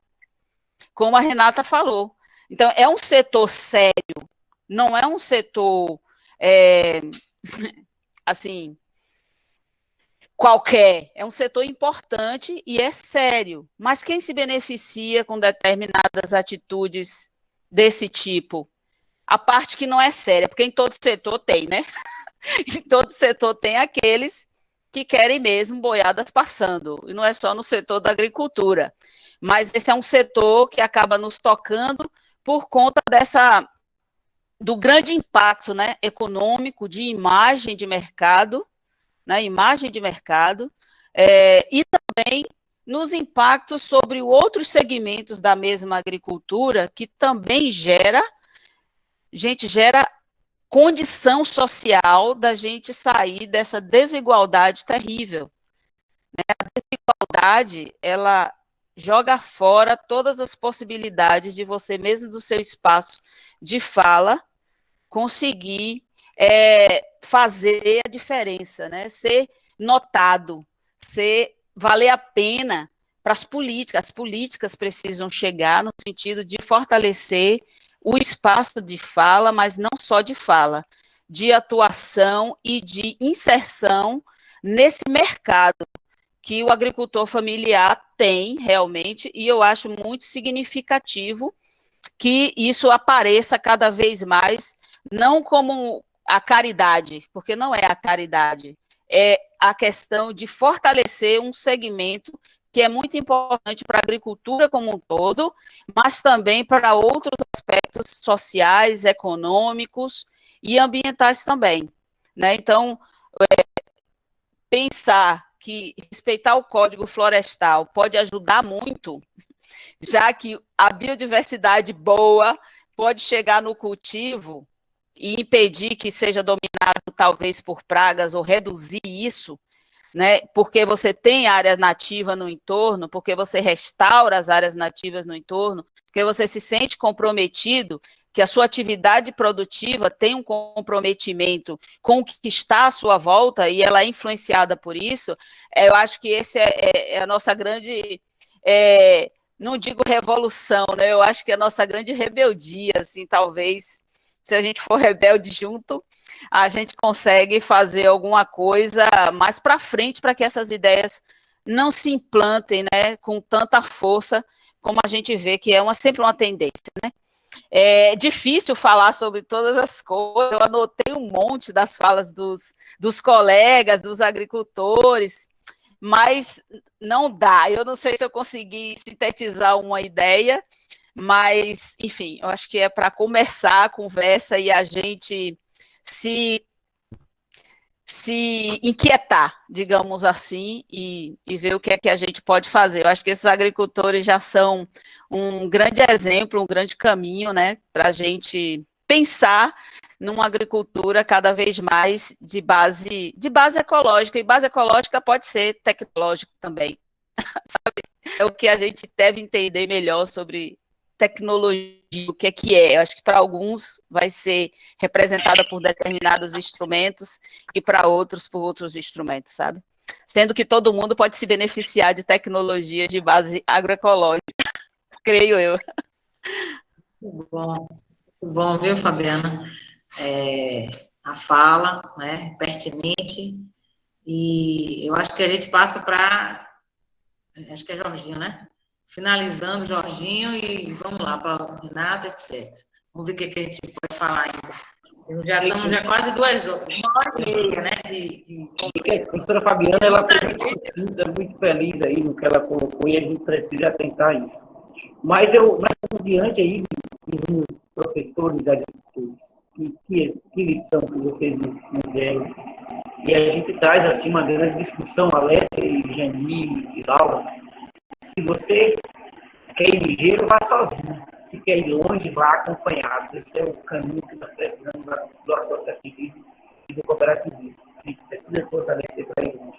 como a Renata falou. Então, é um setor sério, não é um setor, assim, qualquer, é um setor importante e é sério, mas quem se beneficia com determinadas atitudes desse tipo? A parte que não é séria, porque em todo setor tem, né? Em todo setor tem aqueles que querem mesmo boiadas passando, e não é só no setor da agricultura, mas esse é um setor que acaba nos tocando por conta do grande impacto, né, econômico, de imagem de mercado, e também nos impactos sobre outros segmentos da mesma agricultura, que também gera condição social da gente sair dessa desigualdade terrível. A desigualdade, ela joga fora todas as possibilidades de você, mesmo do seu espaço de fala, conseguir fazer a diferença, né? Ser notado, valer a pena para as políticas precisam chegar no sentido de fortalecer o espaço de fala, mas não só de fala, de atuação e de inserção nesse mercado que o agricultor familiar tem realmente, e eu acho muito significativo que isso apareça cada vez mais, não como a caridade, porque não é a caridade, é a questão de fortalecer um segmento que é muito importante para a agricultura como um todo, mas também para outros aspectos sociais, econômicos e ambientais também, né? Então, pensar que respeitar o Código Florestal pode ajudar muito, já que a biodiversidade boa pode chegar no cultivo e impedir que seja dominado talvez por pragas ou reduzir isso, né? Porque você tem área nativa no entorno, porque você restaura as áreas nativas no entorno, porque você se sente comprometido, que a sua atividade produtiva tem um comprometimento com o que está à sua volta e ela é influenciada por isso. Eu acho que esse é a nossa grande, não digo revolução, né? Eu acho que é a nossa grande rebeldia, assim, talvez, se a gente for rebelde junto, a gente consegue fazer alguma coisa mais para frente para que essas ideias não se implantem, né, com tanta força como a gente vê que é sempre uma tendência, né? É difícil falar sobre todas as coisas, eu anotei um monte das falas dos colegas, dos agricultores, mas não dá, eu não sei se eu consegui sintetizar uma ideia, mas, enfim, eu acho que é para começar a conversa e a gente se inquietar, digamos assim, e ver o que é que a gente pode fazer. Eu acho que esses agricultores já são um grande exemplo, um grande caminho, né, para a gente pensar numa agricultura cada vez mais de base ecológica, e base ecológica pode ser tecnológico também, sabe? É o que a gente deve entender melhor sobre tecnologia, o que é. Eu acho que para alguns vai ser representada por determinados instrumentos e para outros por outros instrumentos, sabe? Sendo que todo mundo pode se beneficiar de tecnologia de base agroecológica, creio eu. Muito bom, viu, Fabiana? A fala, né, pertinente, e eu acho que a gente passa para, acho que é Jorginho, né? Finalizando, Jorginho, e vamos lá para o Renata, etc. Vamos ver o que a gente pode falar ainda. Já estamos quase 2 horas, 1h30, né? A professora Fabiana, ela foi muito sucinta, muito feliz aí no que ela colocou, e a gente precisa tentar isso. Mas nós estamos diante aí de professores agricultores. Que lição que vocês nos deram. E a gente traz assim uma grande discussão, Alessia e Jani e Laura. Se você quer ir ligeiro, vá sozinho. Se quer ir longe, vá acompanhado. Esse é o caminho que nós precisamos do associativismo e do cooperativismo. A gente precisa fortalecer para ir longe.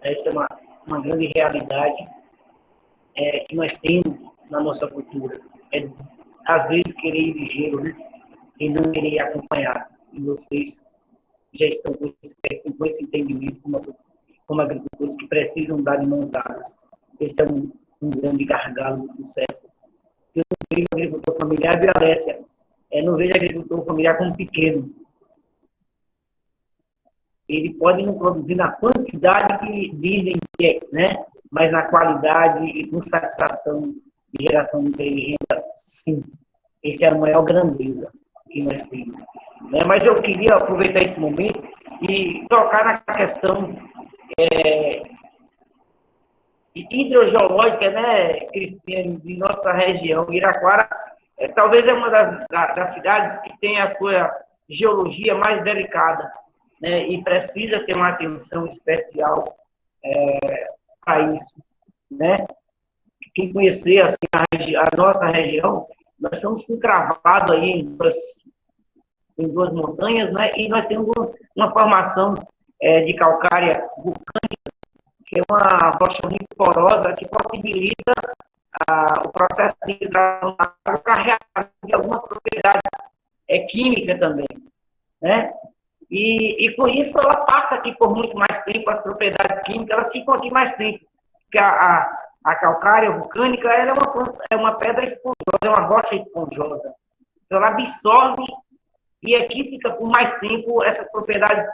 Essa é uma grande realidade que nós temos na nossa cultura. Às vezes, querer ir ligeiro, né? E não querer ir acompanhado. E vocês já estão com esse entendimento como agricultores que precisam dar de mãos dadas. Esse é um grande gargalo do sucesso. Eu não vejo agricultor familiar, viu, Alessia? Não vejo agricultor familiar como pequeno. Ele pode não produzir na quantidade que dizem que é, né? Mas na qualidade e com satisfação de geração de renda, sim. Essa é a maior grandeza que nós temos. Né? Mas eu queria aproveitar esse momento e tocar na questão hidrogeológica, né, Cristiane, de nossa região. Iraquara, talvez é uma das cidades que tem a sua geologia mais delicada, né, e precisa ter uma atenção especial para isso, né? Quem conhecer assim, a nossa região, nós estamos encravados aí tem duas montanhas, né? E nós temos uma formação de calcária vulcânica, que é uma rocha muito porosa que possibilita o processo de hidratação da água carregado de algumas propriedades químicas também, né? E com isso ela passa aqui por muito mais tempo, as propriedades químicas elas ficam aqui mais tempo, porque a calcária vulcânica ela é uma pedra esponjosa, é uma rocha esponjosa, então ela absorve e aqui fica por mais tempo essas propriedades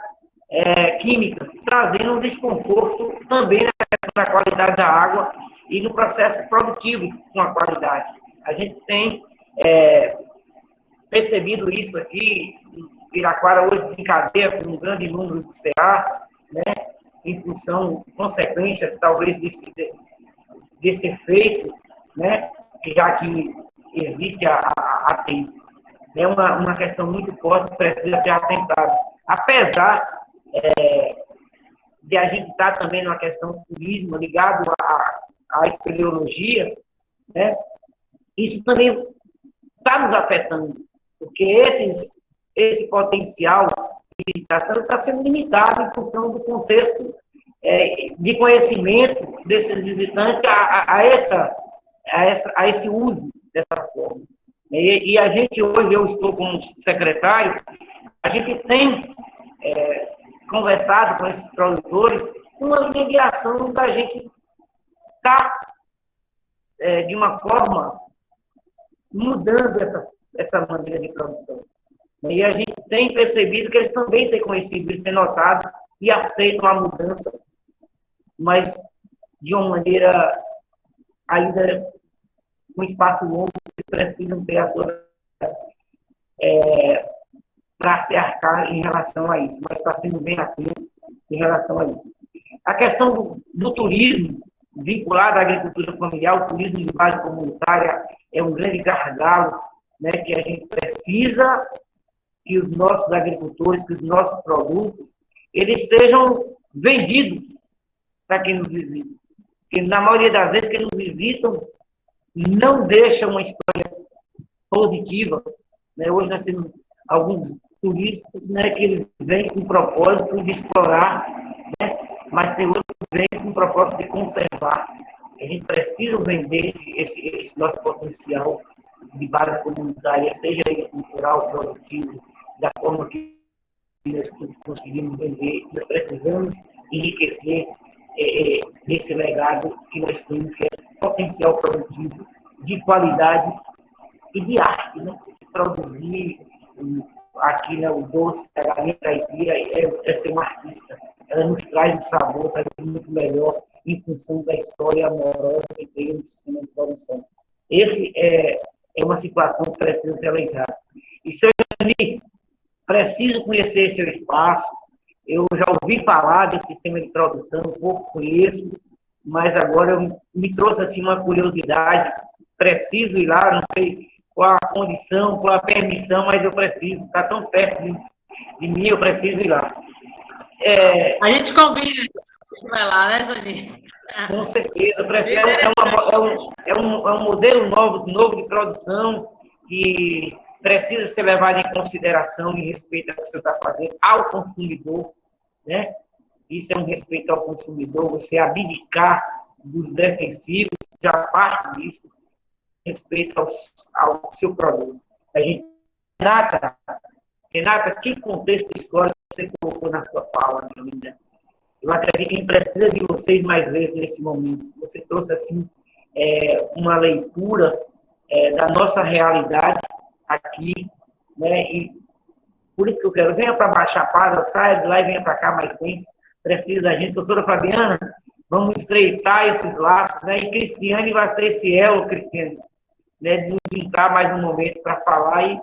químicas, trazendo um desconforto também na questão da qualidade da água e no processo produtivo com a qualidade. A gente tem percebido isso aqui, Piraquara hoje encadeia com um grande número de CA, né, em função, consequência, talvez, desse efeito, né, já que existe a tempo. É uma questão muito forte que precisa ser atentada. Apesar de a gente estar também numa questão do turismo ligado à espeleologia, né, isso também está nos afetando, porque esse potencial de visitação está sendo limitado em função do contexto de conhecimento desses visitantes a esse uso dessa forma. E a gente hoje, eu estou como secretário, a gente tem conversado com esses produtores uma linha de ação da gente estar, de uma forma, mudando essa maneira de produção. E a gente tem percebido que eles também têm conhecido, eles têm notado e aceitam a mudança, mas de uma maneira ainda um espaço longo, que precisam ter a sua para se arcar em relação a isso, mas está sendo bem atento em relação a isso. A questão do turismo vinculado à agricultura familiar, o turismo de base comunitária é um grande gargalo, né, que a gente precisa que os nossos agricultores, que os nossos produtos, eles sejam vendidos para quem nos visita. Porque, na maioria das vezes, quem nos visitam não deixa uma história positiva. Né? Hoje nós temos alguns turistas, né, que eles vêm com o propósito de explorar, né? Mas tem outros que vêm com o propósito de conservar. A gente precisa vender esse nosso potencial de base comunitária, seja ele cultural, produtivo, da forma que nós conseguimos vender. Nós precisamos enriquecer esse legado que nós temos, que é potencial produtivo, de qualidade e de arte, né? Produzir aqui, né, o doce, a galinha caipira é ser um artista. Ela nos traz um sabor muito melhor em função da história amorosa que tem no sistema de produção. Esse é uma situação que precisa ser alentada. E se eu preciso conhecer seu espaço, eu já ouvi falar desse sistema de produção, um pouco conheço, mas agora me trouxe assim, uma curiosidade, preciso ir lá, não sei qual a condição, qual a permissão, mas eu preciso, está tão perto de mim, eu preciso ir lá. A gente combina, vai lá, né, Soninho? Com certeza, é um modelo novo de produção que precisa ser levado em consideração e respeito ao que você está fazendo ao consumidor, né? Isso é um respeito ao consumidor, você abdicar dos defensivos, já parte disso, respeito ao seu produto. Renata, que contexto histórico você colocou na sua fala, minha linda? Eu acredito que a gente precisa de vocês mais vezes nesse momento. Você trouxe, assim, uma leitura da nossa realidade aqui, né? E por isso que eu quero, venha para Baixar Para, saia de lá e venha para cá mais tempo. Precisa da gente. Doutora Fabiana, vamos estreitar esses laços, né? E Cristiane vai ser esse elo, Cristiane, né? De nos juntar mais um momento para falar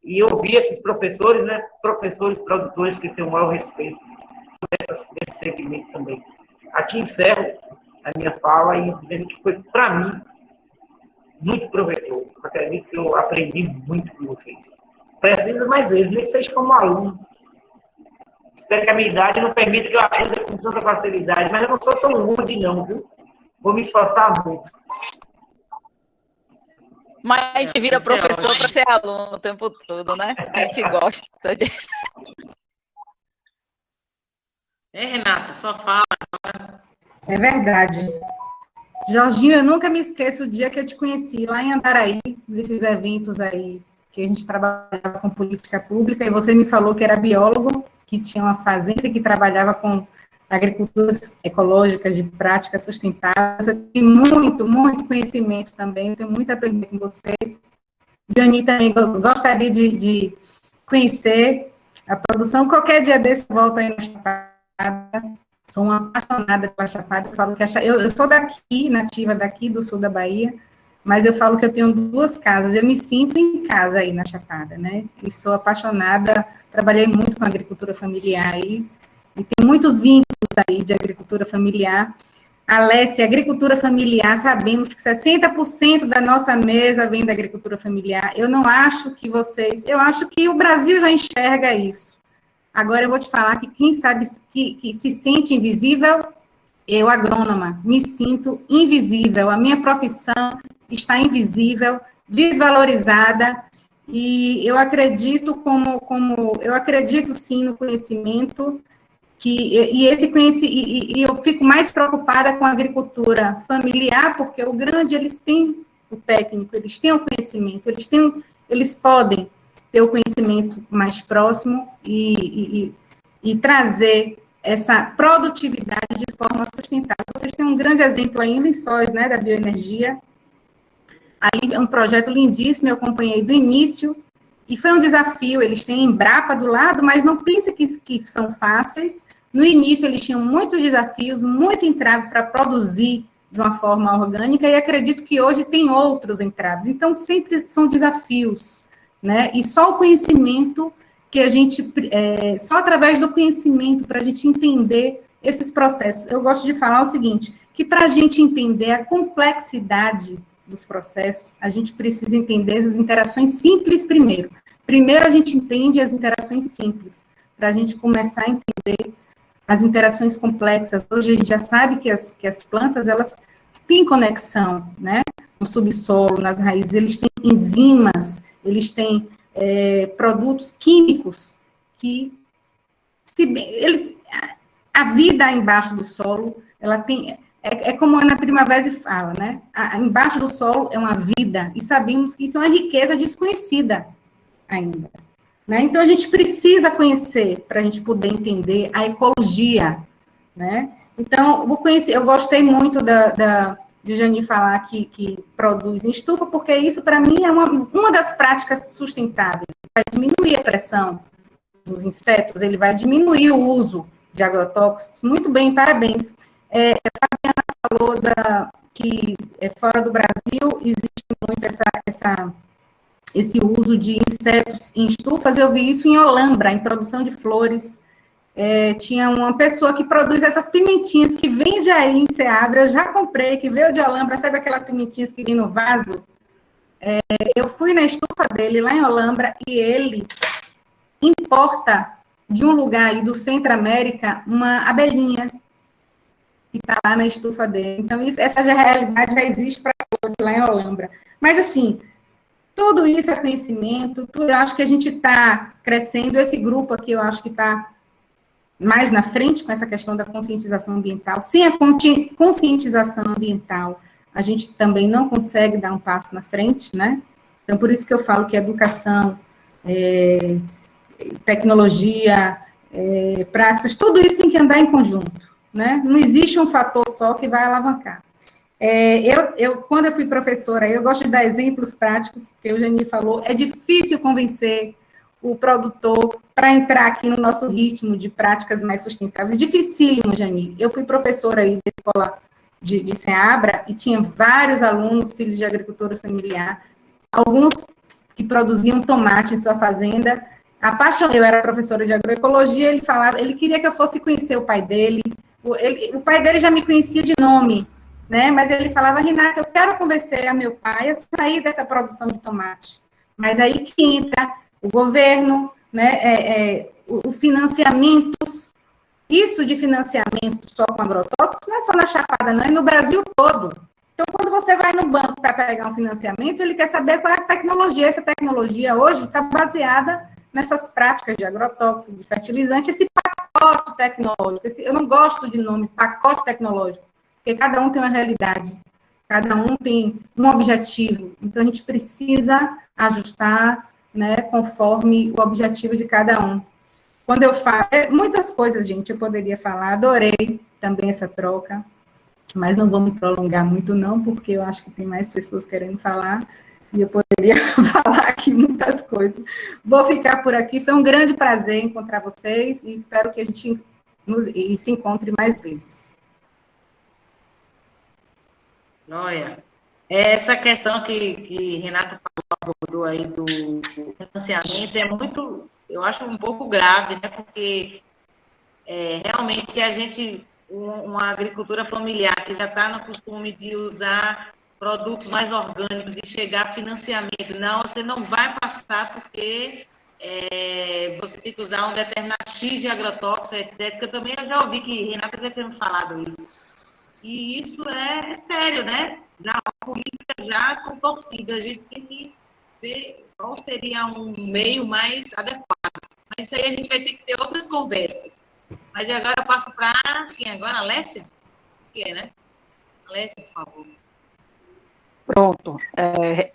e ouvir esses professores, né? Professores, produtores que têm o maior respeito desse segmento também. Aqui encerro a minha fala e dizendo que foi, para mim, muito proveitoso. Eu acredito que eu aprendi muito com vocês. Preciso mais vezes, nem que seja como aluno. Espero que a minha idade não permita que eu aprenda com tanta facilidade, mas eu não sou tão rude, não, viu? Vou me esforçar muito. Mas a gente vira vai ser professor ótimo. para ser aluno o tempo todo, né? A gente gosta de... Renata, só fala. É verdade. Jorginho, eu nunca me esqueço o dia que eu te conheci lá em Andaraí, nesses eventos aí, que a gente trabalhava com política pública, e você me falou que era biólogo, que tinha uma fazenda e que trabalhava com agriculturas ecológicas de prática sustentável. Você tem muito, muito conhecimento também, eu tenho muito a aprender com você. Jani também gostaria de conhecer a produção. Qualquer dia desse, volta aí na Chapada. Sou uma apaixonada pela Chapada. Eu falo que eu sou daqui, nativa daqui do sul da Bahia, mas eu falo que eu tenho 2 casas. Eu me sinto em casa aí na Chapada, né? E sou apaixonada. Trabalhei muito com agricultura familiar aí, e tem muitos vínculos aí de agricultura familiar. Alessia, agricultura familiar, sabemos que 60% da nossa mesa vem da agricultura familiar. Eu não acho que eu acho que o Brasil já enxerga isso. Agora eu vou te falar que quem sabe que se sente invisível, eu, agrônoma, me sinto invisível. A minha profissão está invisível, desvalorizada, e eu acredito eu acredito sim no conhecimento, e eu fico mais preocupada com a agricultura familiar, porque o grande, eles têm o técnico, eles têm o conhecimento, eles podem ter o conhecimento mais próximo e trazer essa produtividade de forma sustentável. Vocês têm um grande exemplo aí em Lençóis, né, da bioenergia. Ali é um projeto lindíssimo, eu acompanhei do início, e foi um desafio. Eles têm Embrapa do lado, mas não pense que são fáceis. No início, eles tinham muitos desafios, muito entrave para produzir de uma forma orgânica, e acredito que hoje tem outros entraves. Então, sempre são desafios, né? E só o conhecimento que a gente... só através do conhecimento, para a gente entender esses processos. Eu gosto de falar o seguinte, que para a gente entender a complexidade dos processos, a gente precisa entender as interações simples primeiro. Primeiro a gente entende as interações simples, para a gente começar a entender as interações complexas. Hoje a gente já sabe que as plantas, elas têm conexão, né? No subsolo, nas raízes, eles têm enzimas, eles têm produtos químicos que, a vida embaixo do solo, ela tem... É como a Ana Primavera fala, né? Embaixo do solo é uma vida, e sabemos que isso é uma riqueza desconhecida ainda, né? Então, a gente precisa conhecer para a gente poder entender a ecologia, né? Então, eu gostei muito de Jani falar que produz em estufa, porque isso, para mim, é uma das práticas sustentáveis. Vai diminuir a pressão dos insetos, ele vai diminuir o uso de agrotóxicos. Muito bem, parabéns. A Fabiana falou que fora do Brasil existe muito esse uso de insetos em estufas. Eu vi isso em Olambra, em produção de flores. Tinha uma pessoa que produz essas pimentinhas que vende aí em Seabra, eu já comprei, que veio de Olambra, sabe aquelas pimentinhas que vêm no vaso? Eu fui na estufa dele, lá em Olambra, e ele importa de um lugar aí do Centro-América uma abelhinha que está lá na estufa dele. Então, essa realidade já existe para lá em Olambra. Mas, assim, tudo isso é conhecimento, eu acho que a gente está crescendo. Esse grupo aqui, eu acho que está mais na frente com essa questão da conscientização ambiental. Sem a conscientização ambiental, a gente também não consegue dar um passo na frente, né? Então, por isso que eu falo que educação, tecnologia, práticas, tudo isso tem que andar em conjunto, né? Não existe um fator só que vai alavancar. Quando eu fui professora, eu gosto de dar exemplos práticos, que o Jani falou, é difícil convencer o produtor para entrar aqui no nosso ritmo de práticas mais sustentáveis. Dificílimo, Jani. Eu fui professora aí da escola de Seabra e tinha vários alunos, filhos de agricultura familiar, alguns que produziam tomate em sua fazenda. Eu era professora de agroecologia, ele queria que eu fosse conhecer o pai dele. O pai dele já me conhecia de nome, né? Mas ele falava, Renata, eu quero convencer a meu pai a sair dessa produção de tomate. Mas aí que entra o governo, né? Os financiamentos. Isso de financiamento só com agrotóxicos não é só na Chapada, não, é no Brasil todo. Então, quando você vai no banco para pegar um financiamento, ele quer saber qual é a tecnologia. Essa tecnologia hoje está baseada nessas práticas de agrotóxico, de fertilizante, esse pacote tecnológico. Eu não gosto de nome pacote tecnológico, porque cada um tem uma realidade, cada um tem um objetivo. Então, a gente precisa ajustar, né, conforme o objetivo de cada um. Quando eu falo, muitas coisas, gente, eu poderia falar, adorei também essa troca, mas não vou me prolongar muito, não, porque eu acho que tem mais pessoas querendo falar, e eu poderia falar aqui muitas coisas. Vou ficar por aqui, foi um grande prazer encontrar vocês, e espero que a gente se encontre mais vezes. Olha, essa questão que Renata falou aí do financiamento é muito, eu acho um pouco grave, né? Porque realmente se a gente, uma agricultura familiar que já está no costume de usar produtos mais orgânicos e chegar a financiamento, não, você não vai passar porque você tem que usar um determinado X de agrotóxico, etc. Que eu também já ouvi que Renata já tinha me falado isso. E isso é sério, né? Na política já contorcida, a gente tem que ver qual seria um meio mais adequado. Mas isso aí a gente vai ter que ter outras conversas. Mas agora eu passo para quem agora? Alessia? Que né? Alessia, por favor. Pronto.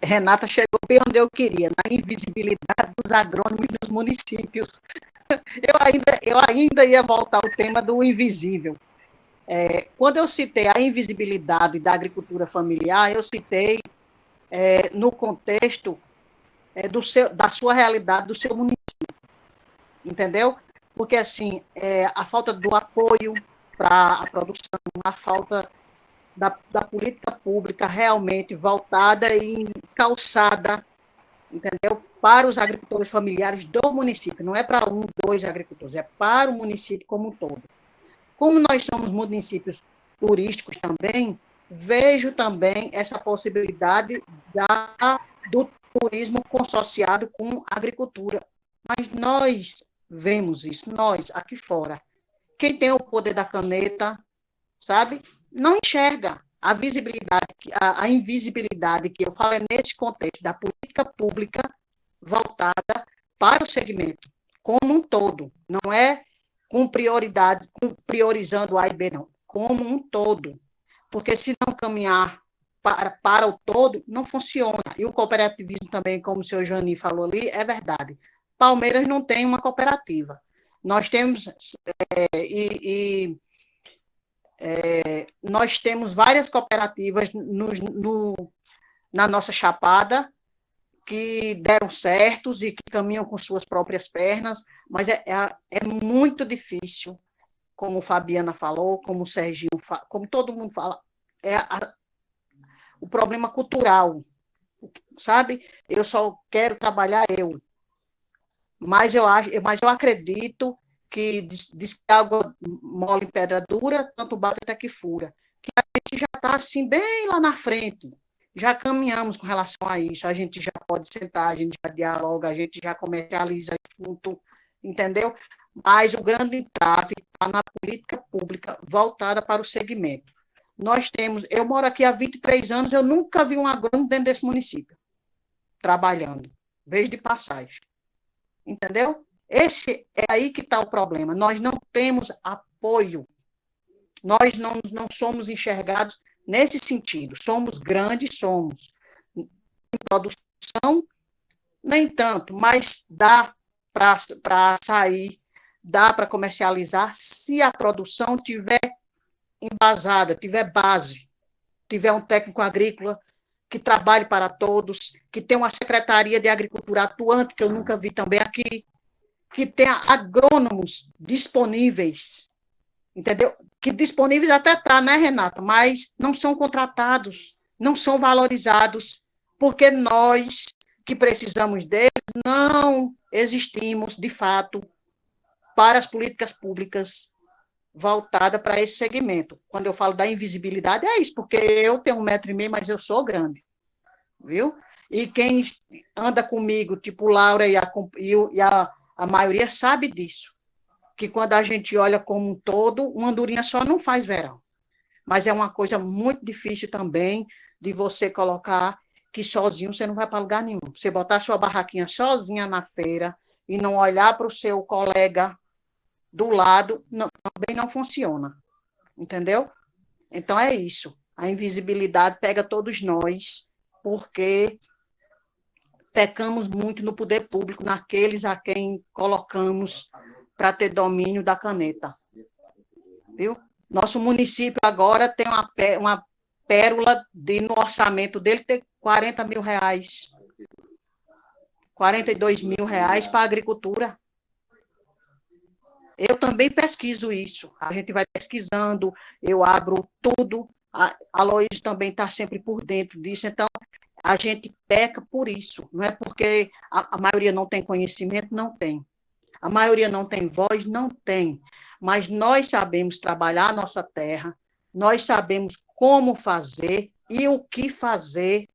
Renata chegou bem onde eu queria, na invisibilidade dos agrônomos dos municípios. Eu ainda ia voltar ao tema do invisível. Quando eu citei a invisibilidade da agricultura familiar, eu citei no contexto da sua realidade, do seu município, entendeu? Porque, assim, a falta do apoio para a produção, a falta da política pública realmente voltada e calçada, entendeu? Para os agricultores familiares do município, não é para um, dois agricultores, é para o município como um todo. Como nós somos municípios turísticos também, vejo também essa possibilidade do turismo consorciado com a agricultura. Mas nós vemos isso, nós, aqui fora. Quem tem o poder da caneta, sabe, não enxerga a visibilidade, a invisibilidade que eu falo nesse contexto da política pública voltada para o segmento, como um todo, não é com prioridade, priorizando A e B, não, como um todo. Porque se não caminhar para o todo, não funciona. E o cooperativismo também, como o senhor Jani falou ali, é verdade. Palmeiras não tem uma cooperativa. Nós temos, nós temos várias cooperativas na nossa Chapada, que deram certos e que caminham com suas próprias pernas, mas é muito difícil, como Fabiana falou, como o Serginho como todo mundo fala, o problema cultural, sabe? Eu só quero trabalhar mas eu acredito que diz que água mole em pedra dura, tanto bate até que fura, que a gente já está assim bem lá na frente, já caminhamos com relação a isso, a gente já pode sentar, a gente já dialoga, a gente já comercializa junto, entendeu? Mas o grande entrave está na política pública voltada para o segmento. Eu moro aqui há 23 anos, eu nunca vi um agrônomo dentro desse município, trabalhando, vez de passagem, entendeu? Esse é aí que está o problema, nós não temos apoio, nós não somos enxergados nesse sentido, somos grandes, somos em produção, nem tanto, mas dá para sair, dá para comercializar, se a produção tiver embasada, tiver base, tiver um técnico agrícola que trabalhe para todos, que tenha uma secretaria de agricultura atuante, que eu nunca vi também aqui, que tenha agrônomos disponíveis, entendeu? Que disponíveis até está, né, Renata? Mas não são contratados, não são valorizados, porque nós que precisamos deles não existimos, de fato, para as políticas públicas voltadas para esse segmento. Quando eu falo da invisibilidade, é isso, porque eu tenho 1,5 m, mas eu sou grande, viu? E quem anda comigo, tipo Laura e a maioria sabe disso, que quando a gente olha como um todo, uma andorinha só não faz verão. mas é uma coisa muito difícil também de você colocar que sozinho você não vai para lugar nenhum. Você botar sua barraquinha sozinha na feira e não olhar para o seu colega do lado, não, também não funciona, entendeu? Então é isso. A invisibilidade pega todos nós, porque pecamos muito no poder público, naqueles a quem colocamos para ter domínio da caneta. Viu? Nosso município agora tem uma pérola no orçamento dele ter 40 mil reais, 42 mil reais para a agricultura. Eu também pesquiso isso. A gente vai pesquisando, eu abro tudo. A Loís também está sempre por dentro disso. Então, a gente peca por isso. Não é porque a maioria não tem conhecimento, não tem. A maioria não tem voz, não tem. Mas nós sabemos trabalhar a nossa terra, nós sabemos como fazer e o que fazer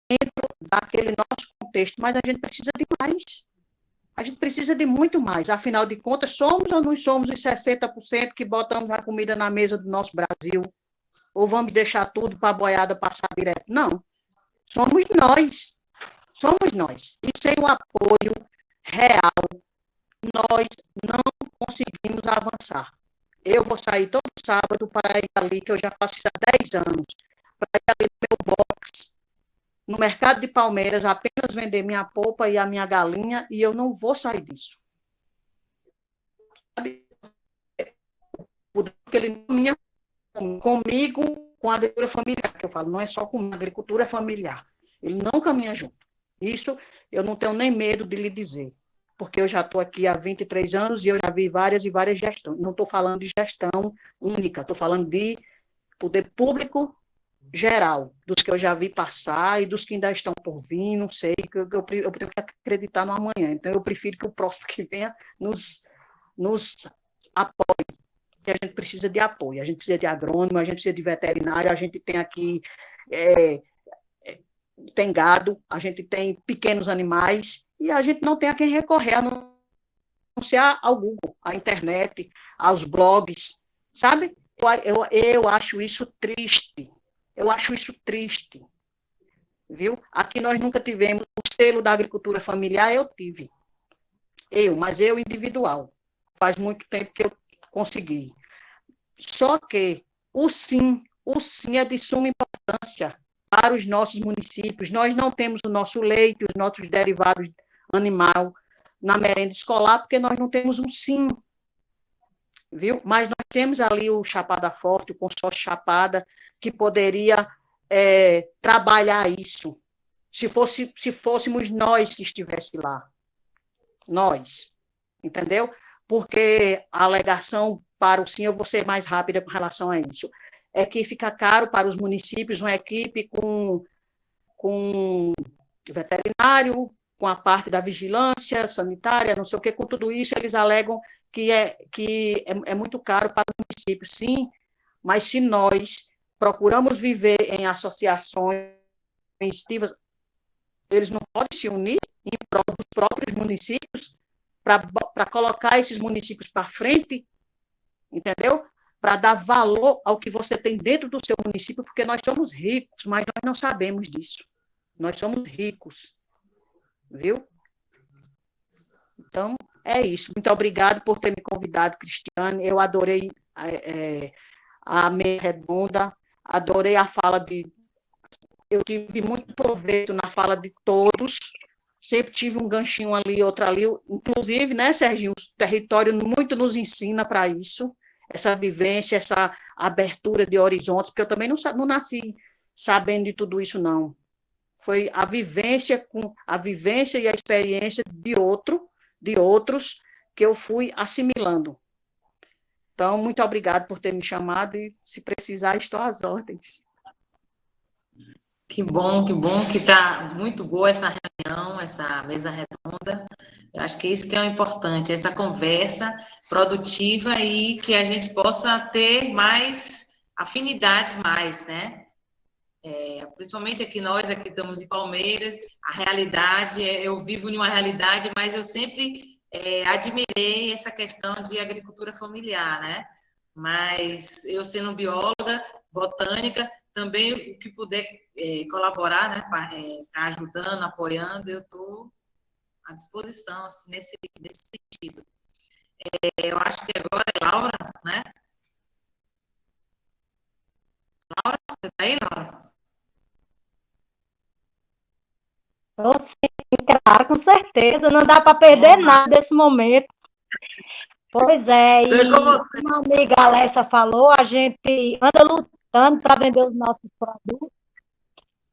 dentro daquele nosso contexto, mas a gente precisa de mais. A gente precisa de muito mais. Afinal de contas, somos ou não somos os 60% que botamos a comida na mesa do nosso Brasil? Ou vamos deixar tudo para a boiada passar direto? Não. Somos nós. Somos nós. E sem o apoio real, nós não conseguimos avançar. Eu vou sair todo sábado para ir ali, que eu já faço isso há 10 anos, para ir ali no meu box, no mercado de Palmeiras, apenas vender minha polpa e a minha galinha, e eu não vou sair disso. Porque ele caminha comigo, com a agricultura familiar, que eu falo, não é só com a agricultura familiar. Ele não caminha junto. Isso eu não tenho nem medo de lhe dizer, porque eu já estou aqui há 23 anos e eu já vi várias e várias gestões. Não estou falando de gestão única, estou falando de poder público geral, dos que eu já vi passar e dos que ainda estão por vir, não sei, eu tenho que acreditar no amanhã. Então, eu prefiro que o próximo que venha nos apoie, que a gente precisa de apoio, a gente precisa de agrônomo, a gente precisa de veterinário, a gente tem aqui, tem gado, a gente tem pequenos animais, e a gente não tem a quem recorrer, a não ser ao Google, à internet, aos blogs, sabe? Eu acho isso triste. Eu acho isso triste, viu? Aqui nós nunca tivemos o selo da agricultura familiar, eu tive. Mas eu individual. Faz muito tempo que eu consegui. Só que o sim é de suma importância para os nossos municípios. Nós não temos o nosso leite, os nossos derivados animal na merenda escolar, porque nós não temos um sim, viu? Mas nós temos ali o Chapada Forte, o consórcio Chapada, que poderia trabalhar isso, se fôssemos nós que estivesse lá. Nós, entendeu? Porque a alegação para o sim, eu vou ser mais rápida com relação a isso, é que fica caro para os municípios uma equipe com veterinário, com a parte da vigilância sanitária, não sei o que, com tudo isso, eles alegam que é muito caro para o município, sim, mas se nós procuramos viver em associações, eles não podem se unir em prol dos próprios municípios para colocar esses municípios para frente, entendeu? Para dar valor ao que você tem dentro do seu município, porque nós somos ricos, mas nós não sabemos disso. Nós somos ricos, viu? Então, é isso. Muito obrigado por ter me convidado, Cristiane. Eu adorei a mesa redonda, adorei a fala eu tive muito proveito na fala de todos, sempre tive um ganchinho ali, outro ali, inclusive, né, Serginho, o território muito nos ensina para isso, essa vivência, essa abertura de horizontes, porque eu também não nasci sabendo de tudo isso, não. Foi a vivência e a experiência de outros que eu fui assimilando. Então, muito obrigado por ter me chamado e, se precisar, estou às ordens. Que bom que está muito boa essa reunião, essa mesa redonda. Eu acho que isso que é o importante, essa conversa produtiva e que a gente possa ter mais afinidades né? Principalmente aqui nós, aqui estamos em Palmeiras, a realidade, eu vivo em uma realidade, mas eu sempre admirei essa questão de agricultura familiar, né? Mas eu sendo bióloga, botânica, também o que puder colaborar, né, tá ajudando, apoiando, eu estou à disposição, assim, nesse sentido. Eu acho que agora é Laura, né? Laura, você está aí, Laura? Claro, com certeza, não dá para perder nada desse momento. Pois é, e como a amiga Alessa falou, a gente anda lutando para vender os nossos produtos.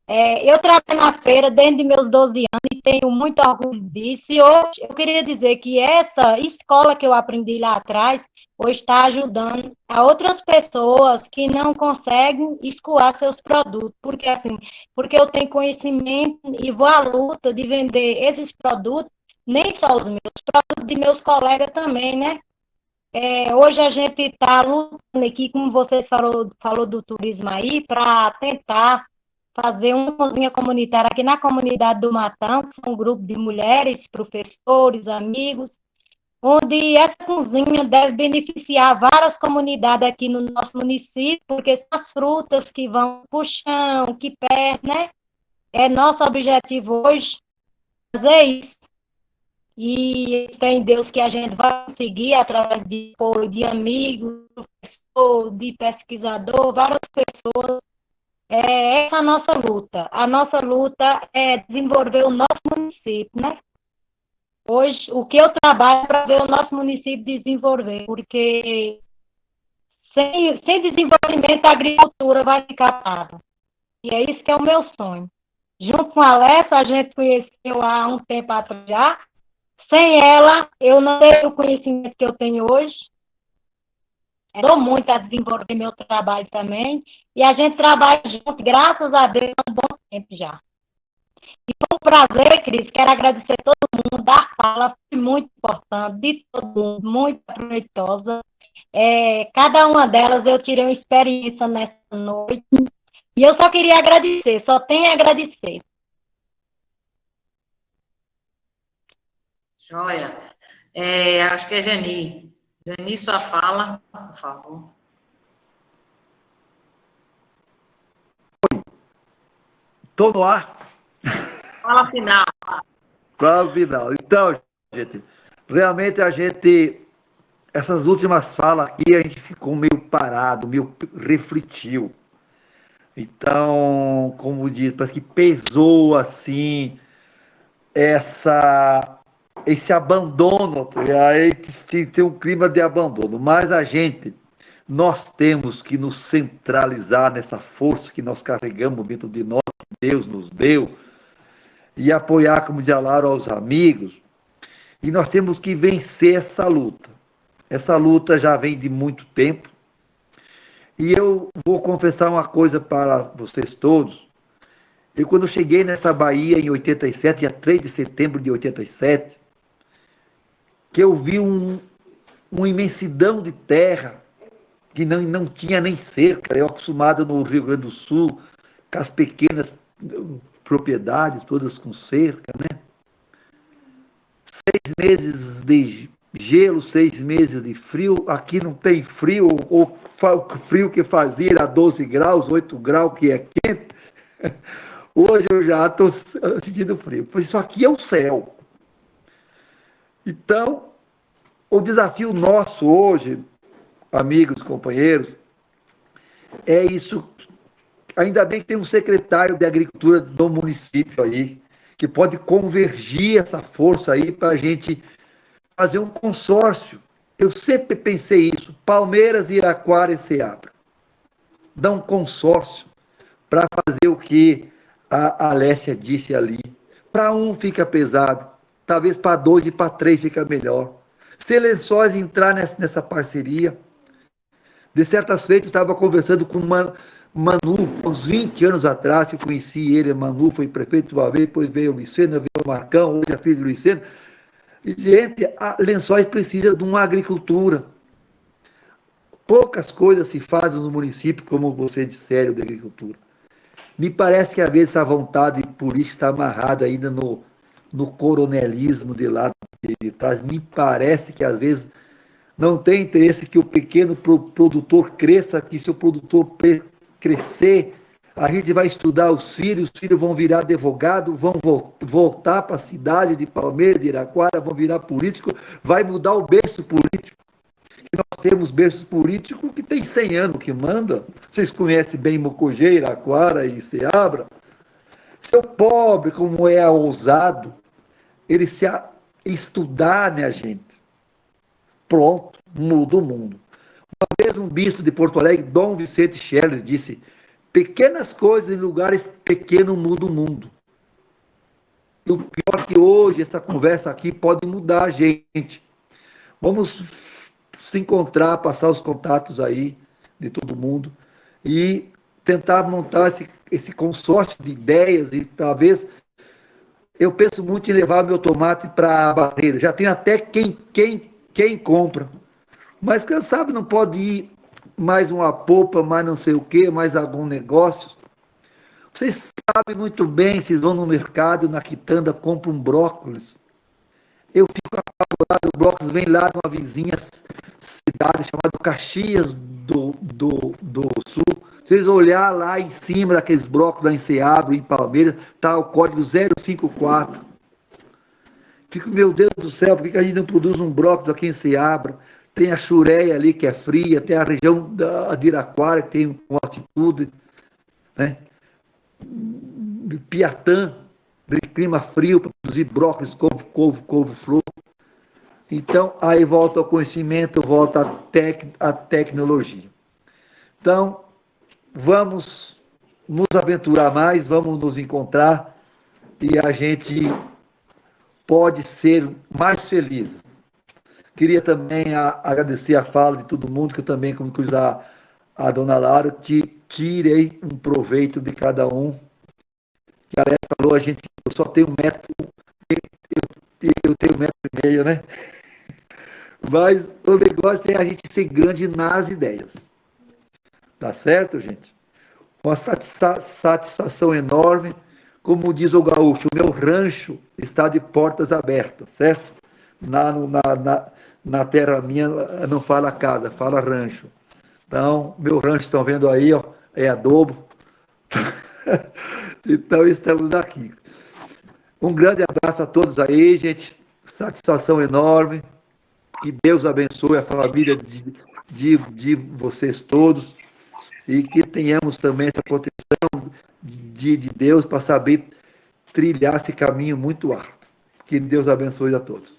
Eu trabalho na feira desde meus 12 anos e tenho muito orgulho disso. E hoje eu queria dizer que essa escola que eu aprendi lá atrás, hoje está ajudando a outras pessoas que não conseguem escoar seus produtos. Porque eu tenho conhecimento e vou à luta de vender esses produtos, nem só os meus, produtos de meus colegas também, né? Hoje a gente está lutando aqui, como vocês falou do turismo aí, para tentar fazer uma cozinha comunitária aqui na comunidade do Matão, que é um grupo de mulheres, professores, amigos, onde essa cozinha deve beneficiar várias comunidades aqui no nosso município, porque são as frutas que vão para o chão, que perdem, né? É nosso objetivo hoje fazer isso. E tem Deus que a gente vai conseguir através de apoio de amigos, professor, de pesquisador, várias pessoas. Essa é a nossa luta. A nossa luta é desenvolver o nosso município, né? Hoje, o que eu trabalho é para ver o nosso município desenvolver, porque sem desenvolvimento a agricultura vai ficar parada. E é isso que é o meu sonho. Junto com a Alessa, a gente conheceu há um tempo atrás já. Sem ela, eu não tenho o conhecimento que eu tenho hoje. Dou muito a desenvolver meu trabalho também. E a gente trabalha junto, graças a Deus, há um bom tempo já. E foi um prazer, Cris. Quero agradecer a todo mundo da fala, foi muito importante, de todo mundo, muito proveitosa. Cada uma delas eu tirei uma experiência nessa noite. E eu só queria agradecer, só tenho a agradecer. Joia. Acho que é Jani. Jani, sua fala, por favor. Estou no ar. Fala final. Fala final. Então, gente, realmente essas últimas falas aqui, a gente ficou meio parado, meio refletiu. Então, como diz, parece que pesou assim esse abandono, aí tem um clima de abandono, mas nós temos que nos centralizar nessa força que nós carregamos dentro de nós, que Deus nos deu, e apoiar, como diz a Laura, aos amigos, e nós temos que vencer essa luta. Essa luta já vem de muito tempo, e eu vou confessar uma coisa para vocês todos. Quando eu cheguei nessa Bahia em 87, dia 3 de setembro de 87, que eu vi uma imensidão de terra, que não tinha nem cerca. Eu acostumado no Rio Grande do Sul, com as pequenas propriedades, todas com cerca, né? 6 meses de gelo, 6 meses de frio. Aqui não tem frio, o frio que fazia era 12 graus, 8 graus, que é quente. Hoje eu já estou sentindo frio. Isso aqui é o céu. Então, o desafio nosso hoje, amigos, companheiros, é isso. Ainda bem que tem um secretário de Agricultura do município aí, que pode convergir essa força aí para a gente fazer um consórcio. Eu sempre pensei isso, Palmeiras, Iraquara e Ceabra. Dá um consórcio para fazer o que a Alessia disse ali. Para um fica pesado, talvez para 2 e para 3 fica melhor. Se Lençóis entrar nessa parceria, de certas feitas eu estava conversando com Manu, uns 20 anos atrás, eu conheci ele, Manu foi prefeito uma vez, depois veio o Luceno, veio o Marcão, hoje é filho do Luceno. E, gente, a Lençóis precisa de uma agricultura. Poucas coisas se fazem no município, como você disseram, de agricultura. Me parece que, às vezes, essa vontade política está amarrada ainda no coronelismo de lá de trás. Me parece que, às vezes, não tem interesse que o pequeno produtor cresça, que se o produtor crescer, a gente vai estudar os filhos vão virar advogado, vão voltar para a cidade de Palmeiras, de Iraquara, vão virar político, vai mudar o berço político. E nós temos berço político que tem 100 anos que manda. Vocês conhecem bem Mocogê, Iraquara e Ceabra. Seu pobre, como é ousado, ele se estudar, minha gente. Pronto, muda o mundo. Uma vez um bispo de Porto Alegre, Dom Vicente Scherer, disse: pequenas coisas em lugares pequenos mudam o mundo. E o pior é que hoje essa conversa aqui pode mudar a gente. Vamos se encontrar, passar os contatos aí de todo mundo e tentar montar esse consórcio de ideias e talvez eu penso muito em levar meu tomate para a barreira. Já tem até quem compra. Mas quem sabe não pode ir mais uma polpa, mais não sei o quê, mais algum negócio. Vocês sabem muito bem, vocês vão no mercado, na quitanda, compram um brócolis. Eu fico apavorado, o brócolis vem lá de uma vizinha cidade chamada Caxias do Sul. Se vocês olhar lá em cima daqueles brócolis lá em Ceabra, em Palmeiras, está o código 054. Fico, meu Deus do céu, por que a gente não produz um brócolis aqui em Ceabra? Tem a Xureia ali, que é fria, tem a região de Iraquara, que tem uma altitude, né? Piatã, de clima frio, para produzir brócolis, couve-flor. Então, aí volta ao conhecimento, volta à tecnologia. Então, vamos nos aventurar mais, vamos nos encontrar e a gente pode ser mais feliz. Queria também agradecer a fala de todo mundo, que eu também, como diz a dona Laura, tirei um proveito de cada um. Que a Alex falou, eu só tenho 1 metro, eu tenho 1,5 metro, né? Mas o negócio é a gente ser grande nas ideias. Tá certo, gente? Uma satisfação enorme. Como diz o gaúcho, o meu rancho está de portas abertas, certo? Na terra minha não fala casa, fala rancho. Então, meu rancho, estão vendo aí, ó, é adobo. Então, estamos aqui. Um grande abraço a todos aí, gente. Satisfação enorme. Que Deus abençoe a família de vocês todos. E que tenhamos também essa proteção de Deus para saber trilhar esse caminho muito árduo. Que Deus abençoe a todos.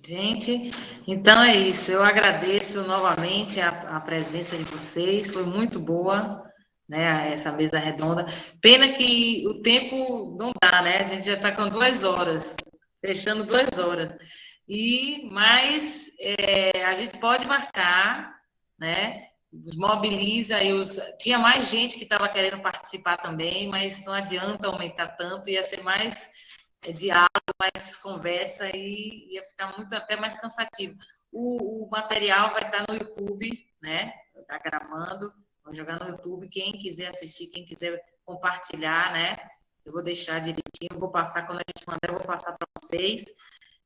Gente, então é isso. Eu agradeço novamente a presença de vocês. Foi muito boa, né, essa mesa redonda. Pena que o tempo não dá, né? A gente já está com 2 horas, fechando 2 horas. Mas a gente pode marcar, né? Mobiliza e tinha mais gente que estava querendo participar também, mas não adianta aumentar tanto, ia ser mais diálogo, mais conversa e ia ficar até mais cansativo. O material vai estar no YouTube, né? Está gravando, vou jogar no YouTube. Quem quiser assistir, quem quiser compartilhar, né? Eu vou deixar direitinho, vou passar, quando a gente mandar, eu vou passar para vocês.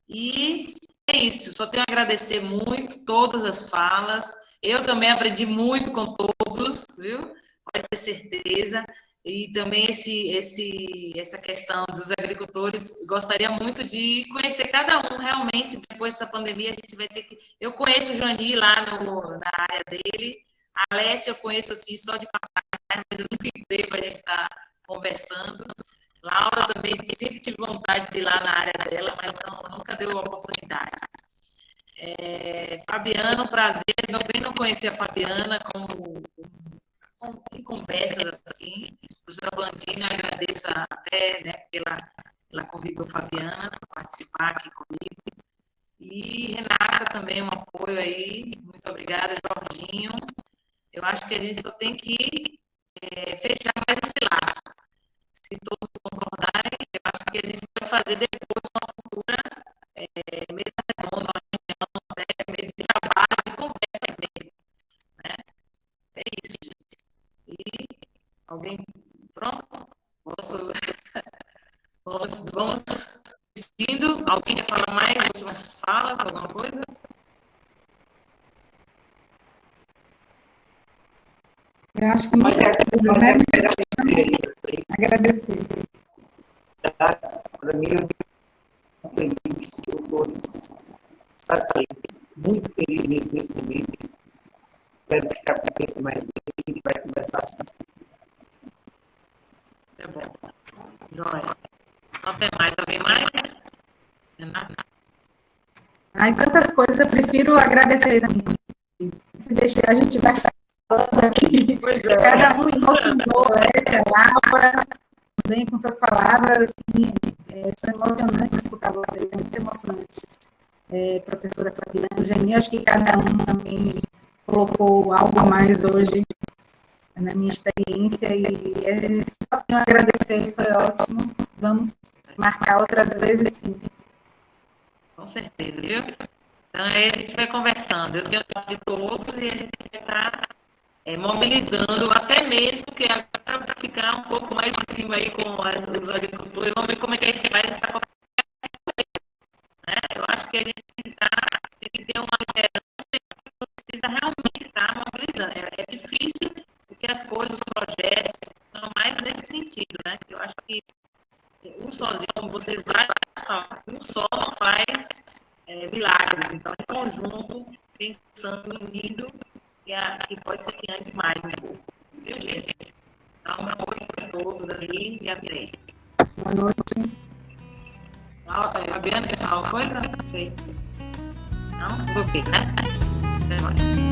E é isso, só tenho a agradecer muito todas as falas. Eu também aprendi muito com todos, viu? Pode ter certeza. E também essa questão dos agricultores, gostaria muito de conhecer cada um, realmente, depois dessa pandemia, a gente vai ter que... Eu conheço o Jani lá na área dele, a Alessia eu conheço assim, só de passar, mas eu nunca entrei para a gente estar conversando. Laura também, sempre tive vontade de ir lá na área dela, mas nunca deu a oportunidade. Fabiana, prazer, também não conhecia a Fabiana em conversas assim. Professora Blandina, agradeço até, né, porque ela convidou a Fabiana para participar aqui comigo. E Renata também, um apoio aí. Muito obrigada, Jorginho. Eu acho que a gente só tem que fechar mais esse laço. Se todos concordarem, eu acho que a gente vai fazer depois uma futura mesa redonda, uma reunião, até meio de trabalho, de conversa mesmo. Né? É isso, gente. E alguém pronto? Vamos assistindo. Alguém quer falar mais? Últimas falas, alguma coisa? Eu acho que muitas coisas, né? Agradecer. Para mim, eu estou feliz, eu estou satisfeito, muito feliz mesmo nesse momento. Espero que isso aconteça mais vezes, a gente vai conversar assim. É bom. Joia. Até mais. Alguém mais? Ai, tantas coisas, eu prefiro agradecer também. Se deixar, a gente vai falando aqui. Cada um em nosso humor, essa Laura, também com suas palavras, assim, são emocionantes escutar vocês, é muito emocionante. Professora Fabiana, Geni, acho que cada um também colocou algo a mais hoje na minha experiência e só tenho a agradecer, foi ótimo. Vamos marcar outras vezes, sim. Com certeza, viu? Então, aí a gente vai conversando. Eu tenho o de todos e a gente vai estar mobilizando, até mesmo que agora vai ficar um pouco mais em cima aí com os agricultores. Vamos ver como é que a gente faz essa cooperativa, né? Eu acho que a gente tem que ter uma liderança que precisa realmente estar mobilizando. É difícil, porque as coisas, os projetos, são mais nesse sentido, né? Eu acho que um sozinho, como vocês vão falar, um só não faz milagres. Então, em conjunto, pensando unido, que pode ser que ande mais um pouco. Viu, gente? Então, uma noite para todos aí e até. Boa noite. Fabiana, quer falar alguma coisa? Não sei. Não? Ok, né? Até mais.